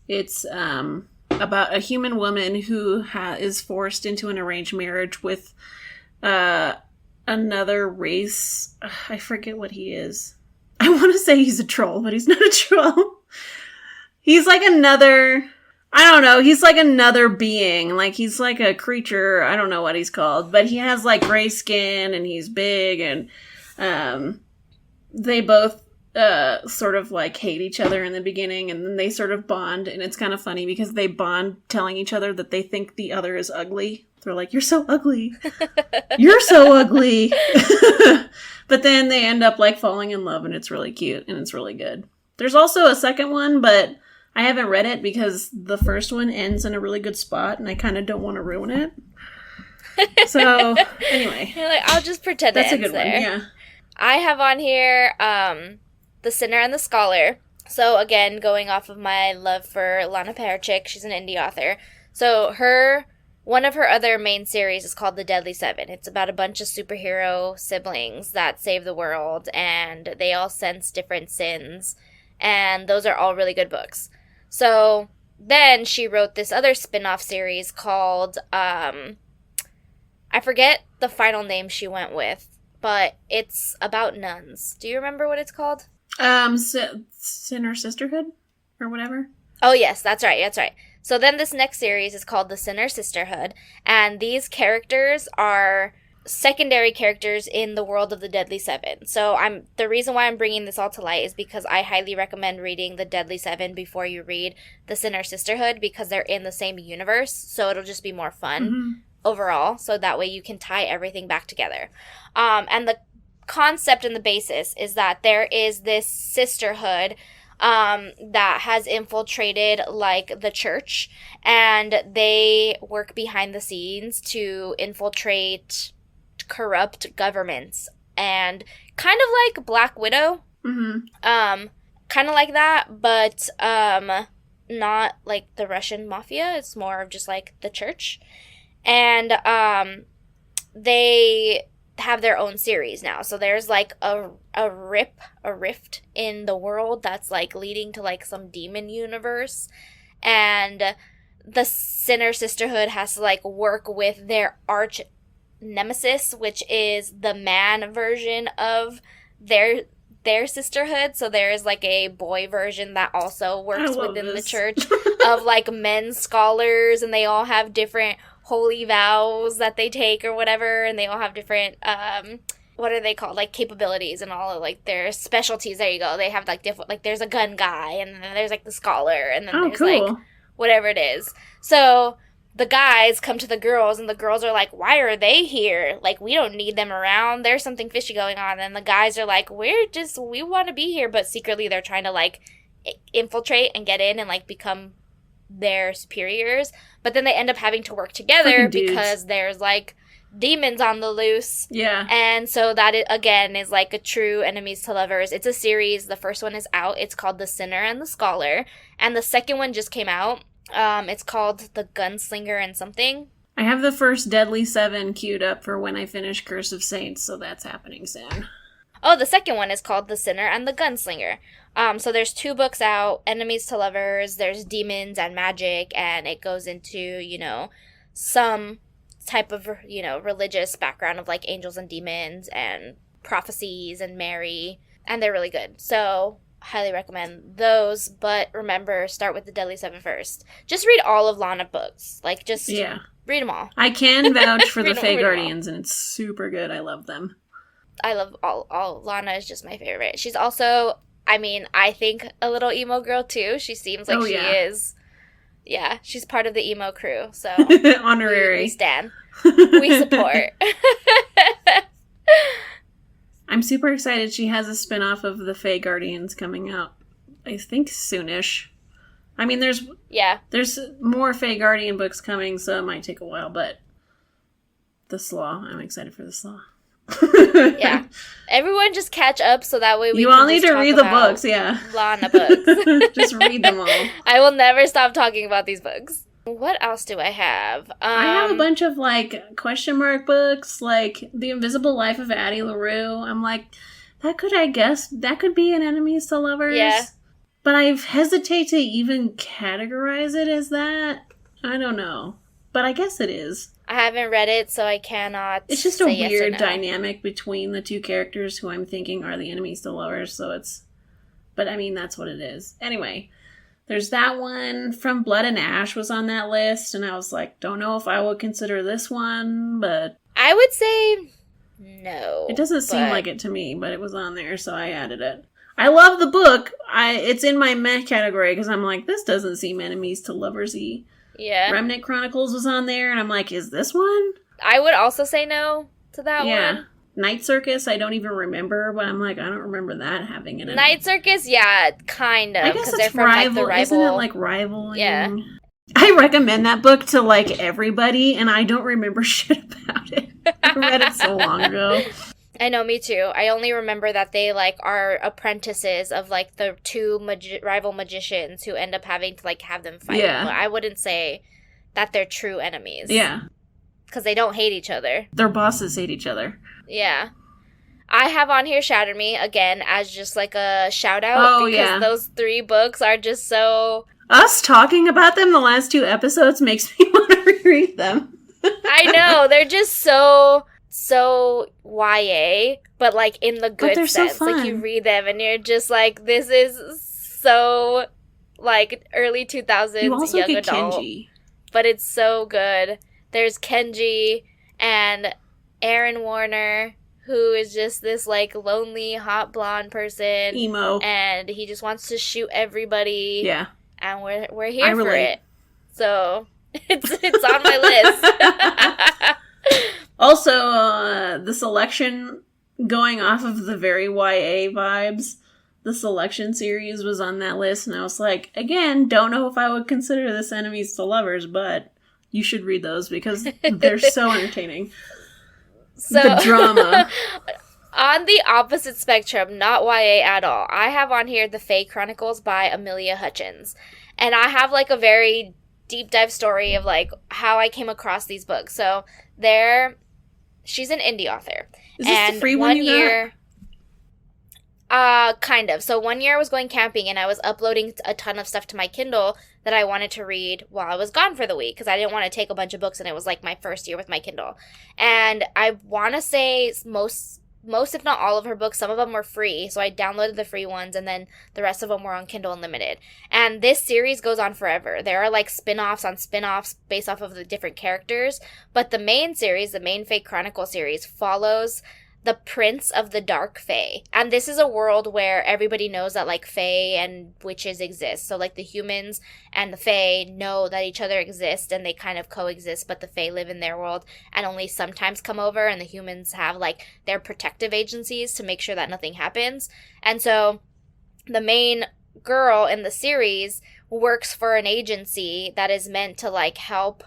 it's about a human woman who is forced into an arranged marriage with another race. I forget what he is. I want to say he's a troll, but he's not a troll. He's like another, I don't know, he's like another being. Like, he's like a creature, I don't know what he's called, but he has like gray skin, and he's big, and they both sort of like hate each other in the beginning, and then they sort of bond, and it's kind of funny because they bond telling each other that they think the other is ugly. They're like, you're so ugly. You're so ugly. But then they end up like falling in love, and it's really cute, and it's really good. There's also a second one, but I haven't read it because the first one ends in a really good spot, and I kind of don't want to ruin it. So, anyway. You're like, I'll just pretend that's a good one, yeah. I have on here The Sinner and the Scholar. So, again, going off of my love for Lana P. She's an indie author. So, one of her other main series is called The Deadly Seven. It's about a bunch of superhero siblings that save the world, and they all sense different sins. And those are all really good books. So then she wrote this other spin-off series called, I forget the final name she went with, but it's about nuns. Do you remember what it's called? Sinner Sisterhood? Or whatever? Oh, yes, that's right. So then this next series is called The Sinner Sisterhood, and these characters are secondary characters in the world of the Deadly Seven. So the reason why I'm bringing this all to light is because I highly recommend reading the Deadly Seven before you read the Sinner Sisterhood, because they're in the same universe, so it'll just be more fun overall, so that way you can tie everything back together. And the concept and the basis is that there is this sisterhood that has infiltrated like the church, and they work behind the scenes to infiltrate corrupt governments, and kind of like Black Widow, kind of like that, but not like the Russian mafia. It's more of just like the church, and they have their own series now. So there's like a rift in the world that's like leading to like some demon universe, and the Sinner Sisterhood has to like work with their arch nemesis, which is the man version of their sisterhood. So there is like a boy version that also works within the church of like men scholars, and they all have different holy vows that they take or whatever, and they all have different what are they called, like capabilities and all of like their specialties. There you go. They have like different, like there's a gun guy, and then there's like the scholar, and then there's like whatever it is. So the guys come to the girls, and the girls are like, why are they here? Like, we don't need them around. There's something fishy going on. And the guys are like, we want to be here. But secretly they're trying to, like, infiltrate and get in and, like, become their superiors. But then they end up having to work together because there's, like, demons on the loose. Yeah. And so that, again, is like a true enemies to lovers. It's a series. The first one is out. It's called The Sinner and the Scholar. And the second one just came out. It's called The Gunslinger and something. I have the first Deadly 7 queued up for when I finish Curse of Saints, so that's happening soon. Oh, the second one is called The Sinner and the Gunslinger. So there's 2 books out, enemies to lovers, there's demons and magic, and it goes into, you know, some type of, you know, religious background of, like, angels and demons and prophecies and Mary, and they're really good. So, highly recommend those, but remember, start with the Deadly 7 first. Just read all of Lana books. Like, just read them all. I can vouch for the Fae Guardians, and it's super good. I love them. I love all. Lana is just my favorite. She's also, I mean, I think a little emo girl, too. She seems like she is. Yeah, she's part of the emo crew, so. Honorary. We stand. We support. I'm super excited she has a spin-off of the Fae Guardians coming out, I think, soonish. I mean, there's more Fae Guardian books coming, so it might take a while, but the Slaw, I'm excited for the Slaw. Yeah. Everyone just catch up so that way we You can all need to read the books, yeah. Lana books. Just read them all. I will never stop talking about these books. What else do I have? I have a bunch of, like, question mark books, like The Invisible Life of Addie LaRue. I'm like, that could be an enemies to lovers. Yeah. But I hesitate to even categorize it as that. I don't know. But I guess it is. I haven't read it, so I cannot It's just a say weird yes or no. dynamic between the 2 characters who I'm thinking are the enemies to lovers, so it's... But, I mean, that's what it is. Anyway, there's that one. From Blood and Ash was on that list, and I was like, don't know if I would consider this one, but... I would say no. It doesn't seem like it to me, but it was on there, so I added it. I love the book. It's in my meh category, because I'm like, this doesn't seem enemies to lovers-y. Yeah. Remnant Chronicles was on there, and I'm like, is this one? I would also say no to that one. Night Circus, I don't even remember, but I'm like, I don't remember that having an Night Circus, yeah, kind of. I guess they're it's from, rival. Like, the rival. Isn't it like rivaling? Yeah. I recommend that book to, like, everybody, and I don't remember shit about it. I read it so long ago. I know, me too. I only remember that they, like, are apprentices of, like, the 2 rival magicians who end up having to, like, have them fight. Yeah. But I wouldn't say that they're true enemies. Yeah. Because they don't hate each other. Their bosses hate each other. Yeah. I have on here Shatter Me, again, as just, like, a shout-out. Because those 3 books are just so... Us talking about them the last 2 episodes makes me want to reread them. I know. They're just so YA, but, like, in the good sense. So fun. Like, you read them and you're just like, this is so, like, early 2000s you also young get adult. Kenji. But it's so good. There's Kenji and Aaron Warner, who is just this, like, lonely, hot blonde person. Emo. And he just wants to shoot everybody. Yeah. And we're here for it. So, it's on my list. Also, the selection, going off of the very YA vibes, the selection series was on that list, and I was like, again, don't know if I would consider this enemies to lovers, but you should read those because they're so entertaining. So, the drama. On the opposite spectrum, not YA at all, I have on here The Fae Chronicles by Amelia Hutchins. And I have, like, a very deep dive story of, like, how I came across these books. So, she's an indie author. Is this the free one you got? Kind of. So, one year I was going camping and I was uploading a ton of stuff to my Kindle that I wanted to read while I was gone for the week because I didn't want to take a bunch of books and it was, like, my first year with my Kindle. And I want to say most, if not all of her books, some of them were free. So I downloaded the free ones and then the rest of them were on Kindle Unlimited. And this series goes on forever. There are, like, spin-offs on spin-offs based off of the different characters. But the main series, the main Fae Chronicle series, follows the prince of the dark Fae. And this is a world where everybody knows that, like, Fae and witches exist. So, like, the humans and the Fae know that each other exist and they kind of coexist, but the Fae live in their world and only sometimes come over, and the humans have, like, their protective agencies to make sure that nothing happens. And so the main girl in the series works for an agency that is meant to, like, help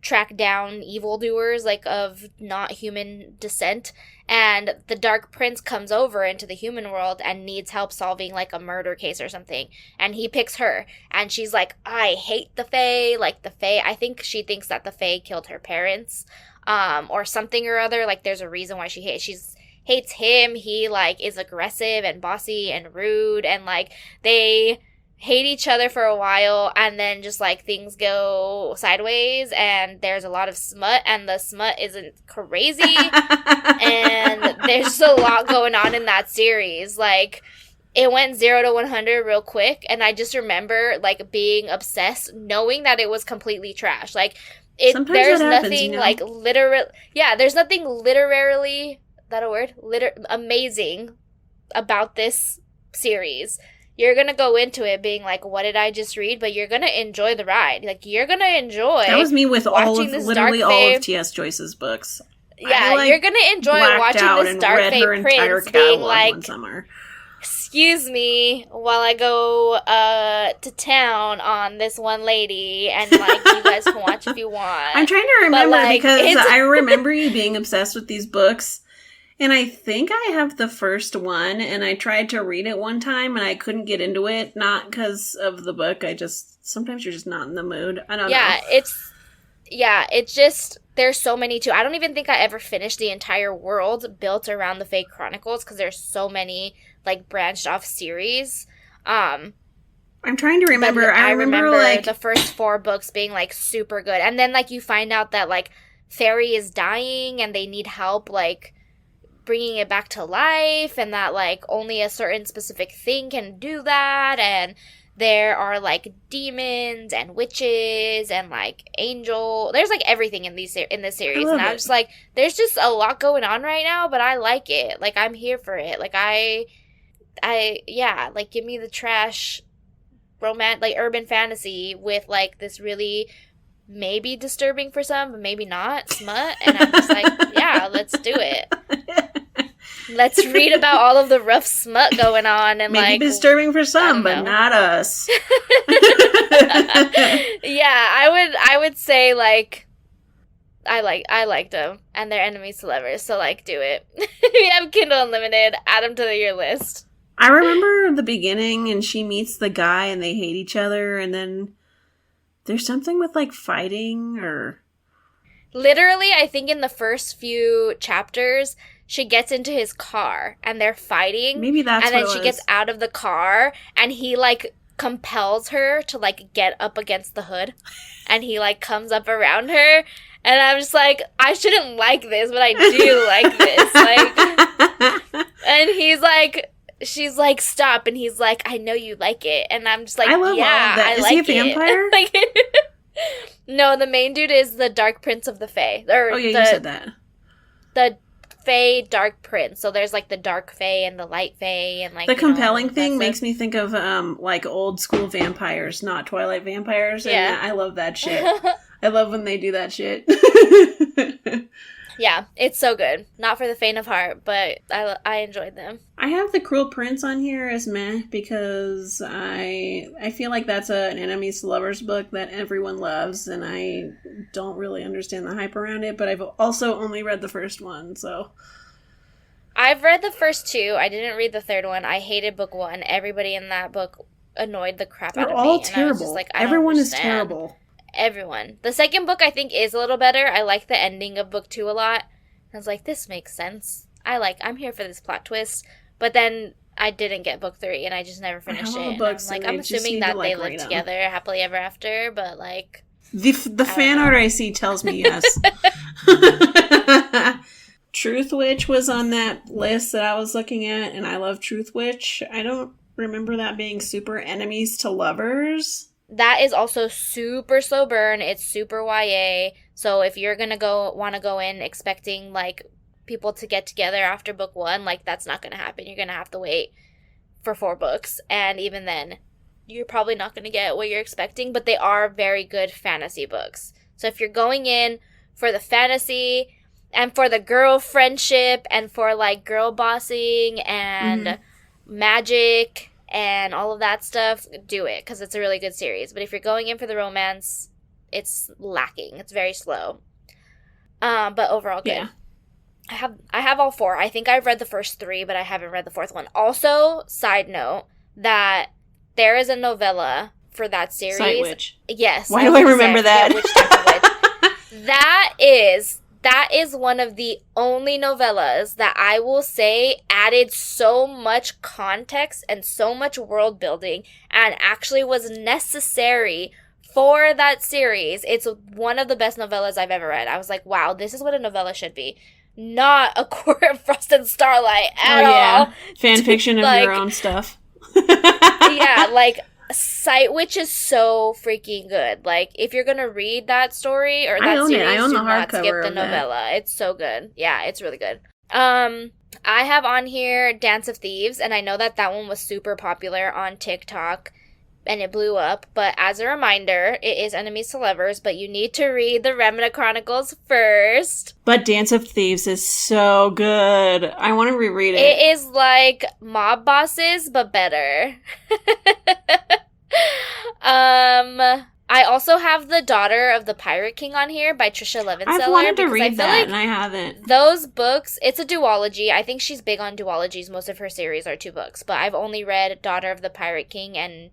track down evildoers, like, of not human descent. And the Dark Prince comes over into the human world and needs help solving, like, a murder case or something. And he picks her. And she's like, I hate the Fae. Like, the Fae, I think she thinks that the Fae killed her parents, or something or other. Like, there's a reason why she hates him. He, like, is aggressive and bossy and rude. And, like, they hate each other for a while, and then just, like, things go sideways, and there's a lot of smut, and the smut isn't crazy, and there's just a lot going on in that series. Like, it went 0 to 100 real quick, and I just remember, like, being obsessed, knowing that it was completely trash. Like, there's nothing, like, there's nothing literally, that a word? Amazing about this series. You're going to go into it being like, what did I just read? But you're going to enjoy the ride. Like, you're going to enjoy. That was me with literally all of T.S. Joyce's books. Yeah, you're going to enjoy watching this Dark Fae Prince being like, excuse me, while I go to town on this one lady, and, like, you guys can watch if you want. I'm trying to remember, like, because I remember you being obsessed with these books. And I think I have the first one, and I tried to read it one time, and I couldn't get into it. Not because of the book. Sometimes you're just not in the mood. I don't know. It's just, there's so many, too. I don't even think I ever finished the entire world built around the Fae Chronicles, because there's so many, like, branched off series. I'm trying to remember. I remember, like, the first 4 books being, like, super good. And then, like, you find out that, like, Fairy is dying, and they need help, like, bringing it back to life, and that, like, only a certain specific thing can do that, and there are, like, demons and witches and, like, there's, like, everything in this series, and I'm just like, there's just a lot going on right now, but I like it. Like, I'm here for it. Like, like, give me the trash like, urban fantasy with, like, this really maybe disturbing for some, but maybe not smut, and I'm just like, yeah, let's do it. Let's read about all of the rough smut going on, and, maybe, like, disturbing for some, but not us. Yeah, I would say, like, I liked them, and they're enemies to lovers, so, like, do it. If you have Kindle Unlimited, add them to your list. I remember the beginning, and she meets the guy, and they hate each other, and then there's something with, like, fighting, or... Literally, I think in the first few chapters, she gets into his car, and they're fighting. Maybe that's and then she gets out of the car, and he, like, compels her to, like, get up against the hood. And he, like, comes up around her. And I'm just like, I shouldn't like this, but I do like this. Like, and he's like... She's like, stop, and he's like, I know you like it, and I'm just like, I love all of that. Is he a vampire? Like, no, the main dude is the Dark Prince of the Fae. You said that. The Fae Dark Prince. So there's, like, the Dark Fae and the Light Fae, and, like, the compelling thing makes me think of like, old school vampires, not Twilight vampires. And I love that shit. I love when they do that shit. Yeah, it's so good. Not for the faint of heart, but I enjoyed them. I have The Cruel Prince on here as meh, because I feel like that's an enemies to lovers book that everyone loves, and I don't really understand the hype around it, but I've also only read the first one, so... I've read the first 2. I didn't read the third one. I hated book 1. Everybody in that book annoyed the crap out of me. They're all terrible. Like, everyone is terrible. Everyone. The second book, I think, is a little better. I like the ending of book 2 a lot. I was like, this makes sense. I'm here for this plot twist. But then I didn't get book 3, and I just never finished it. I'm assuming that they lived together happily ever after, but, like... The fan art I see tells me yes. Truth Witch was on that list that I was looking at, and I love Truth Witch. I don't remember that being super enemies to lovers. That is also super slow burn. It's super YA. So if you're gonna want to go in expecting, like, people to get together after book 1, like, that's not going to happen. You're going to have to wait for 4 books, and even then, you're probably not going to get what you're expecting, but they are very good fantasy books. So if you're going in for the fantasy and for the girl friendship and for, like, girl bossing and magic and all of that stuff, do it, because it's a really good series. But if you're going in for the romance, it's lacking. It's very slow. But overall, good. Yeah. I have all 4. I think I've read the first 3, but I haven't read the 4th one. Also, side note, that there is a novella for that series. Sight Witch. Yes. Why do I remember that? Which type of witch. That is one of the only novellas that I will say added so much context and so much world building and actually was necessary for that series. It's one of the best novellas I've ever read. I was like, wow, this is what a novella should be. Not A Court of Frost and Starlight at all. Fan fiction of your own stuff. Yeah, like, Sight Witch is so freaking good. Like, if you're gonna read that story or that series, do not skip the novella. It's so good. Yeah, it's really good. I have on here Dance of Thieves, and I know that one was super popular on TikTok, and it blew up, but as a reminder, it is enemies to lovers, but you need to read the Remnant Chronicles first. But Dance of Thieves is so good. I want to reread it. It is like Mob Bosses, but better. I also have The Daughter of the Pirate King on here by Trisha Levenseller. I've wanted to read that, and I haven't. Those books, it's a duology. I think she's big on duologies. Most of her series are 2 books, but I've only read Daughter of the Pirate King and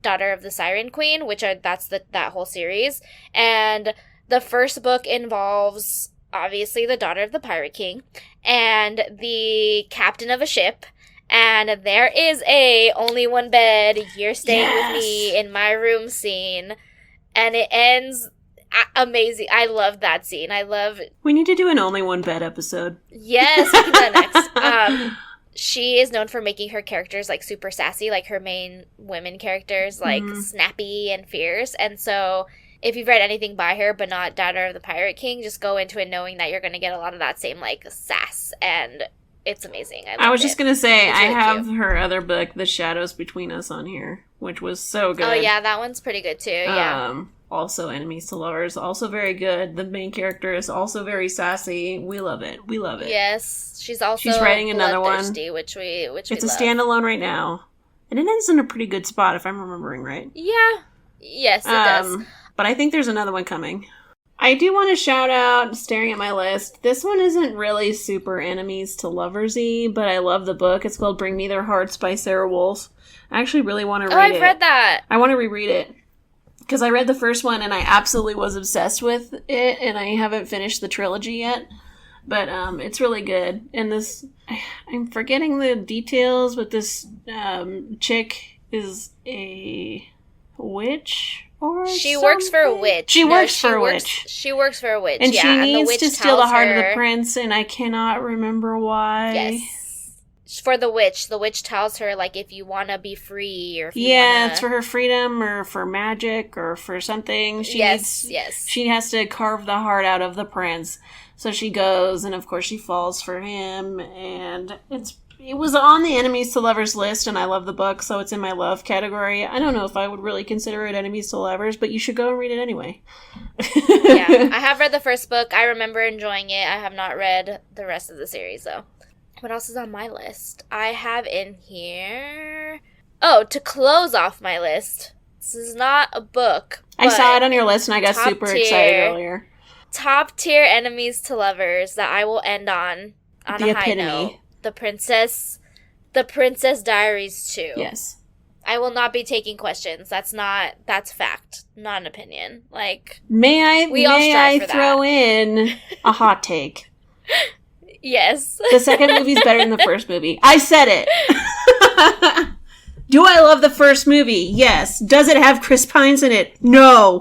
Daughter of the Siren Queen, that's that whole series. And the first book involves, obviously, the daughter of the Pirate King and the captain of a ship. And there is a only one bed, you're staying with me in my room scene. And it ends amazing. I love that scene. We need to do an only one bed episode. Yes, we can do that next. She is known for making her characters, like, super sassy, like her main women characters, like, snappy and fierce. And so if you've read anything by her, but not Daughter of the Pirate King, just go into it knowing that you're going to get a lot of that same, like, sass. And it's amazing. I was just going to say, really I have her other book, The Shadows Between Us, on here, which was so good. Oh, yeah, that one's pretty good, too. Yeah. Also, Enemies to Lovers, also very good. The main character is also very sassy. We love it. We love it. Yes, she's writing another one, which we it's a standalone right now, and it ends in a pretty good spot if I'm remembering right. Yeah. Yes, it does. But I think there's another one coming. I do want to shout out, staring at my list, this one isn't really super Enemies to Lovers-y, but I love the book. It's called Bring Me Their Hearts by Sarah Wolf. I actually really want to read it. Oh, I've read that. I want to reread it. Because I read the first one and I absolutely was obsessed with it, and I haven't finished the trilogy yet. But it's really good. And I'm forgetting the details, but this chick is a witch or she something? works for a witch. She works for a witch. She works for a witch, and yeah. She needs and the to steal the heart of the prince, and I cannot remember why. Yes. For the witch tells her, like, if you want to be free or if you it's for her freedom or for magic or for something. Yes. She has to carve the heart out of the prince. So she goes, and of course she falls for him, and it was on the Enemies to Lovers list, and I love the book, so it's in my love category. I don't know if I would really consider it Enemies to Lovers, but you should go and read it anyway. Yeah, I have read the first book. I remember enjoying it. I have not read the rest of the series, though. What else is on my list? I have in here... Oh, to close off my list. This is not a book. I saw it on your list and I got super excited earlier. Top tier Enemies to Lovers that I will end on a high note. The Princess Diaries 2. Yes. I will not be taking questions. That's fact, not an opinion. Like, may I throw in a hot take? Yes. The second movie's better than the first movie. I said it. Do I love the first movie? Yes. Does it have Chris Pines in it? No.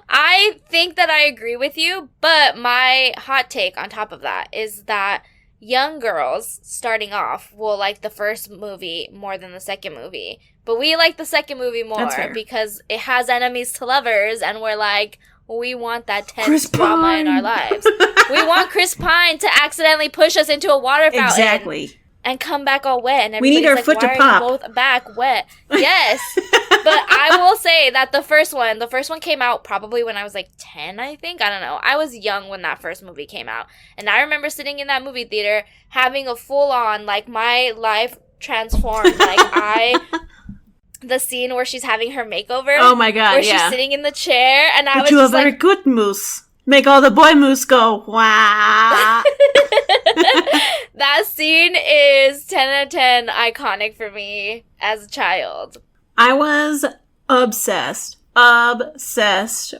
I think that I agree with you, but my hot take on top of that is that young girls starting off will like the first movie more than the second movie. But we like the second movie more because it has Enemies to Lovers, and we're like, We want that Chris tense drama Pine. in our lives. We want Chris Pine to accidentally push us into a water fountain. Exactly. And come back all wet. And we need our like, foot to why pop. are you both back wet? Yes. But I will say that the first one came out probably when I was like 10, I think. I don't know. I was young when that first movie came out. And I remember sitting in that movie theater having a full-on, like, my life transformed. Like, the scene where she's having her makeover. Oh my god, where she's sitting in the chair. And I was you just are very good, Moose. Make all the boy moose go, wow. That scene is 10 out of 10 iconic for me as a child. I was obsessed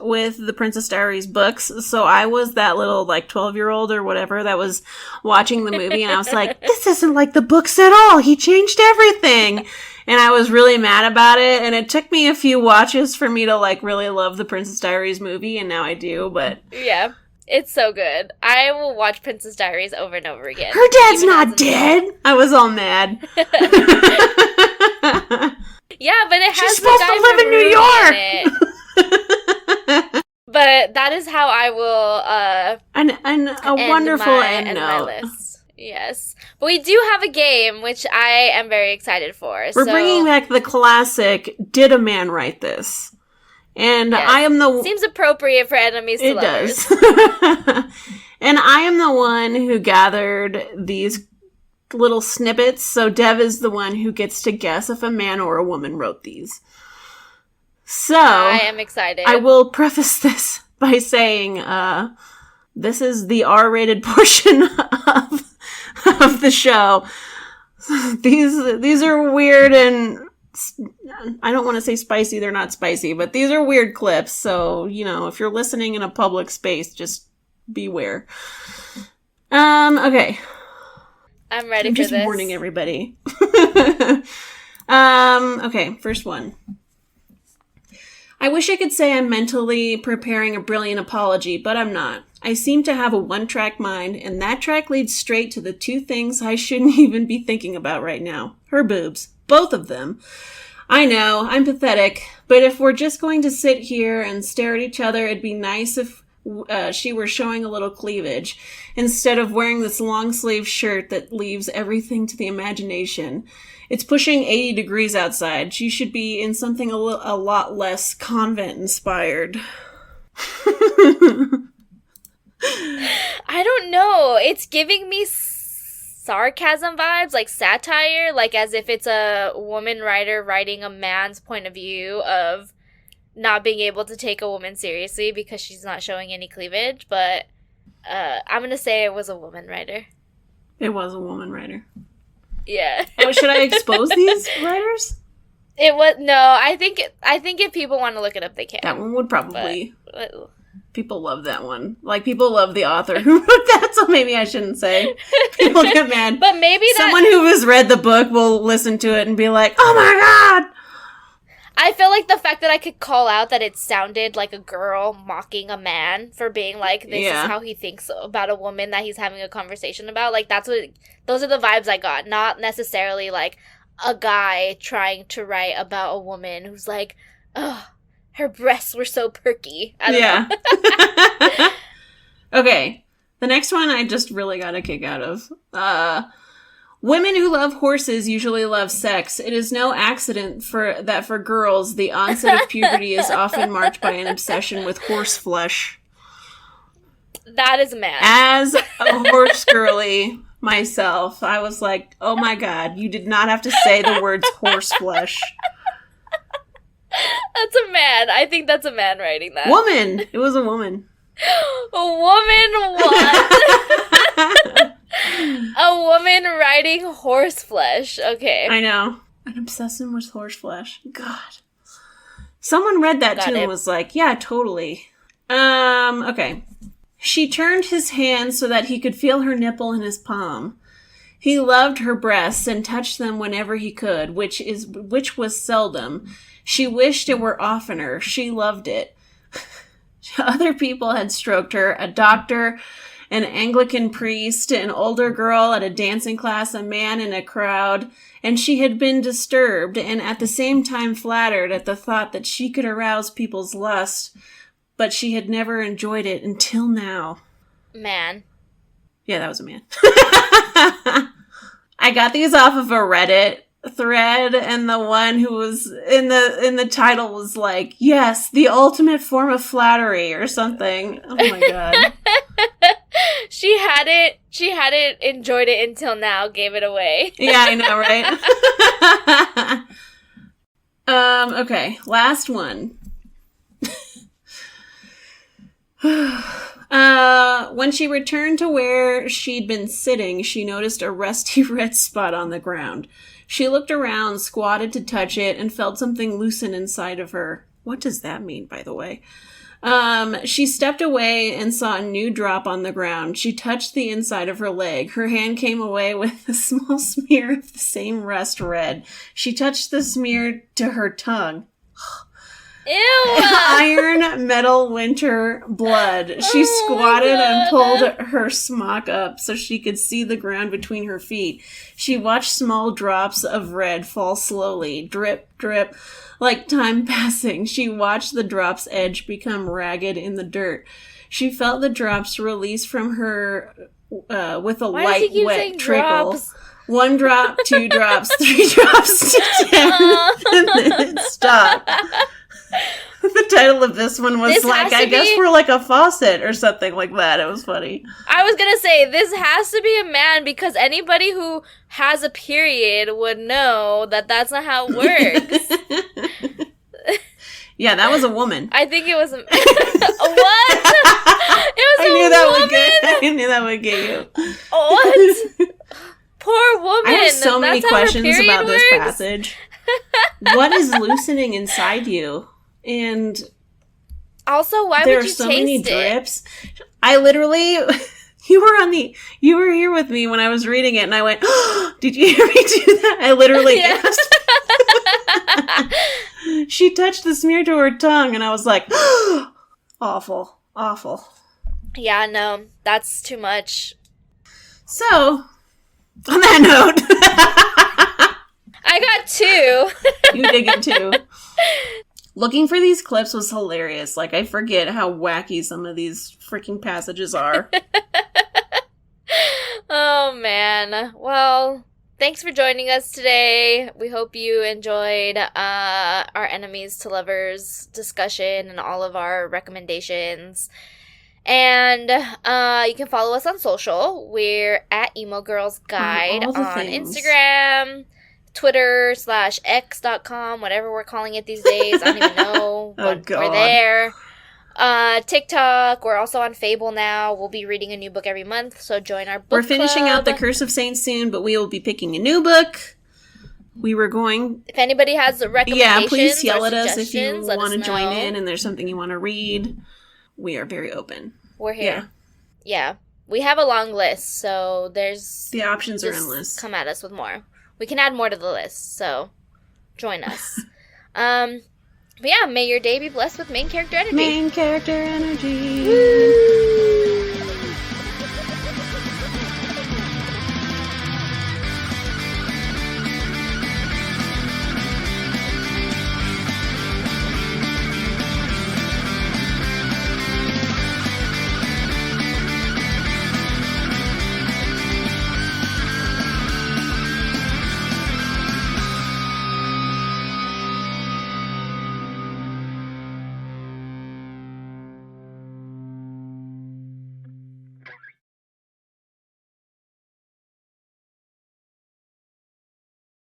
with the Princess Diaries books. So I was that little, like, 12-year-old or whatever that was watching the movie, and I was like, this isn't like the books at all. He changed everything. And I was really mad about it, and it took me a few watches for me to, like, really love the Princess Diaries movie, and now I do, but... Yeah, it's so good. I will watch Princess Diaries over and over again. Her dad's not dead! I was all mad. Yeah, but it has She's supposed to live in New York! But that is how I will, and a wonderful end note. My list. Yes. But we do have a game, which I am very excited for. We're bringing back the classic, Did a Man Write This? And yes. I am the... Seems appropriate for enemies to lovers. It does. And I am the one who gathered these little snippets, so Dev is the one who gets to guess if a man or a woman wrote these. So... I am excited. I will preface this by saying, this is the R-rated portion of the show. These are weird, and I don't want to say spicy, they're not spicy, but these are weird clips, so, you know, if you're listening in a public space, just beware. Okay. I'm ready for this. I'm just warning everybody. Okay, first one. I wish I could say I'm mentally preparing a brilliant apology, but I'm not. I seem to have a one-track mind, and that track leads straight to the two things I shouldn't even be thinking about right now. Her boobs. Both of them. I know, I'm pathetic, but if we're just going to sit here and stare at each other, it'd be nice if she were showing a little cleavage, instead of wearing this long-sleeve shirt that leaves everything to the imagination. It's pushing 80 degrees outside. She should be in something a lot less convent-inspired. I don't know. It's giving me sarcasm vibes, like satire, like as if it's a woman writer writing a man's point of view of not being able to take a woman seriously because she's not showing any cleavage. But I'm going to say it was a woman writer. It was a woman writer. Yeah. Oh, should I expose these writers? It was no. I think if people want to look it up, they can. That one would probably. But, people love that one. Like, people love the author who wrote that, so maybe I shouldn't say. People get mad. But maybe someone who has read the book will listen to it and be like, "Oh my god!" I feel like the fact that I could call out that it sounded like a girl mocking a man for being like, this is how he thinks about a woman that he's having a conversation about. Like, those are the vibes I got. Not necessarily like a guy trying to write about a woman who's like, oh, her breasts were so perky. I don't know. Okay. The next one I just really got a kick out of. Women who love horses usually love sex. It is no accident that for girls, the onset of puberty is often marked by an obsession with horse flesh. That is a man. As a horse girly myself, I was like, oh my god, you did not have to say the words horse flesh. That's a man. I think that's a man writing that. Woman! It was a woman. A woman what? A woman riding horse flesh. Okay. I know. An obsession with horse flesh. God. Someone read that too and was like, yeah, totally. Okay. She turned his hand so that he could feel her nipple in his palm. He loved her breasts and touched them whenever he could, which was seldom. She wished it were oftener. She loved it. Other people had stroked her, a doctor, an Anglican priest, an older girl at a dancing class, a man in a crowd, and she had been disturbed and at the same time flattered at the thought that she could arouse people's lust. but she had never enjoyed it until now. Man. Yeah, that was a man. I got these off of a Reddit thread, and the one who was in the title was like, yes, the ultimate form of flattery or something. Oh my god. She hadn't enjoyed it until now, gave it away. Yeah, I know, right? Okay, last one. When she returned to where she'd been sitting, she noticed a rusty red spot on the ground. She looked around, squatted to touch it, and felt something loosen inside of her. What does that mean, by the way? She stepped away and saw a new drop on the ground. She touched the inside of her leg. Her hand came away with a small smear of the same rust red. She touched the smear to her tongue. Ew! Iron metal winter blood. She squatted and pulled her smock up so she could see the ground between her feet. She watched small drops of red fall slowly, drip, drip, like time passing. She watched the drop's edge become ragged in the dirt. She felt the drops release from her with a light, wet trickle. Drops? 1 drop, 2 drops, 3 drops to 10, and then it stopped. The title of this one was I guess we're like a faucet or something like that. It was funny. I was gonna say, this has to be a man, because anybody who has a period would know that that's not how it works. Yeah, that was a woman. I think it was a... What? It was I knew that would get you. What? Poor woman. I have so many questions about this passage. What is loosening inside you? And also, why would you taste it? There are so many drips. I literally, you were here with me when I was reading it, and I went, oh, did you hear me do that? I literally gasped. She touched the smear to her tongue, and I was like, oh, awful, awful. Yeah, no, that's too much. So, on that note, I got 2. You did get 2. Looking for these clips was hilarious. Like, I forget how wacky some of these freaking passages are. Oh, man. Well, thanks for joining us today. We hope you enjoyed our enemies to lovers discussion and all of our recommendations. And you can follow us on social. We're at Emo Girls Guide on Instagram, Twitter/X.com, whatever we're calling it these days. I don't even know. We're there. TikTok. We're also on Fable now. We'll be reading a new book every month, so join our book We're finishing club. out The Curse of Saints soon, but we will be picking a new book. We were going... If anybody has recommendations, yeah, please yell at us if you want to join in and there's something you want to read. We are very open. We're here. Yeah. We have a long list, so there's... The options are endless. Come at us with more. We can add more to the list, so join us. But yeah, may your day be blessed with main character energy. Main character energy. Woo!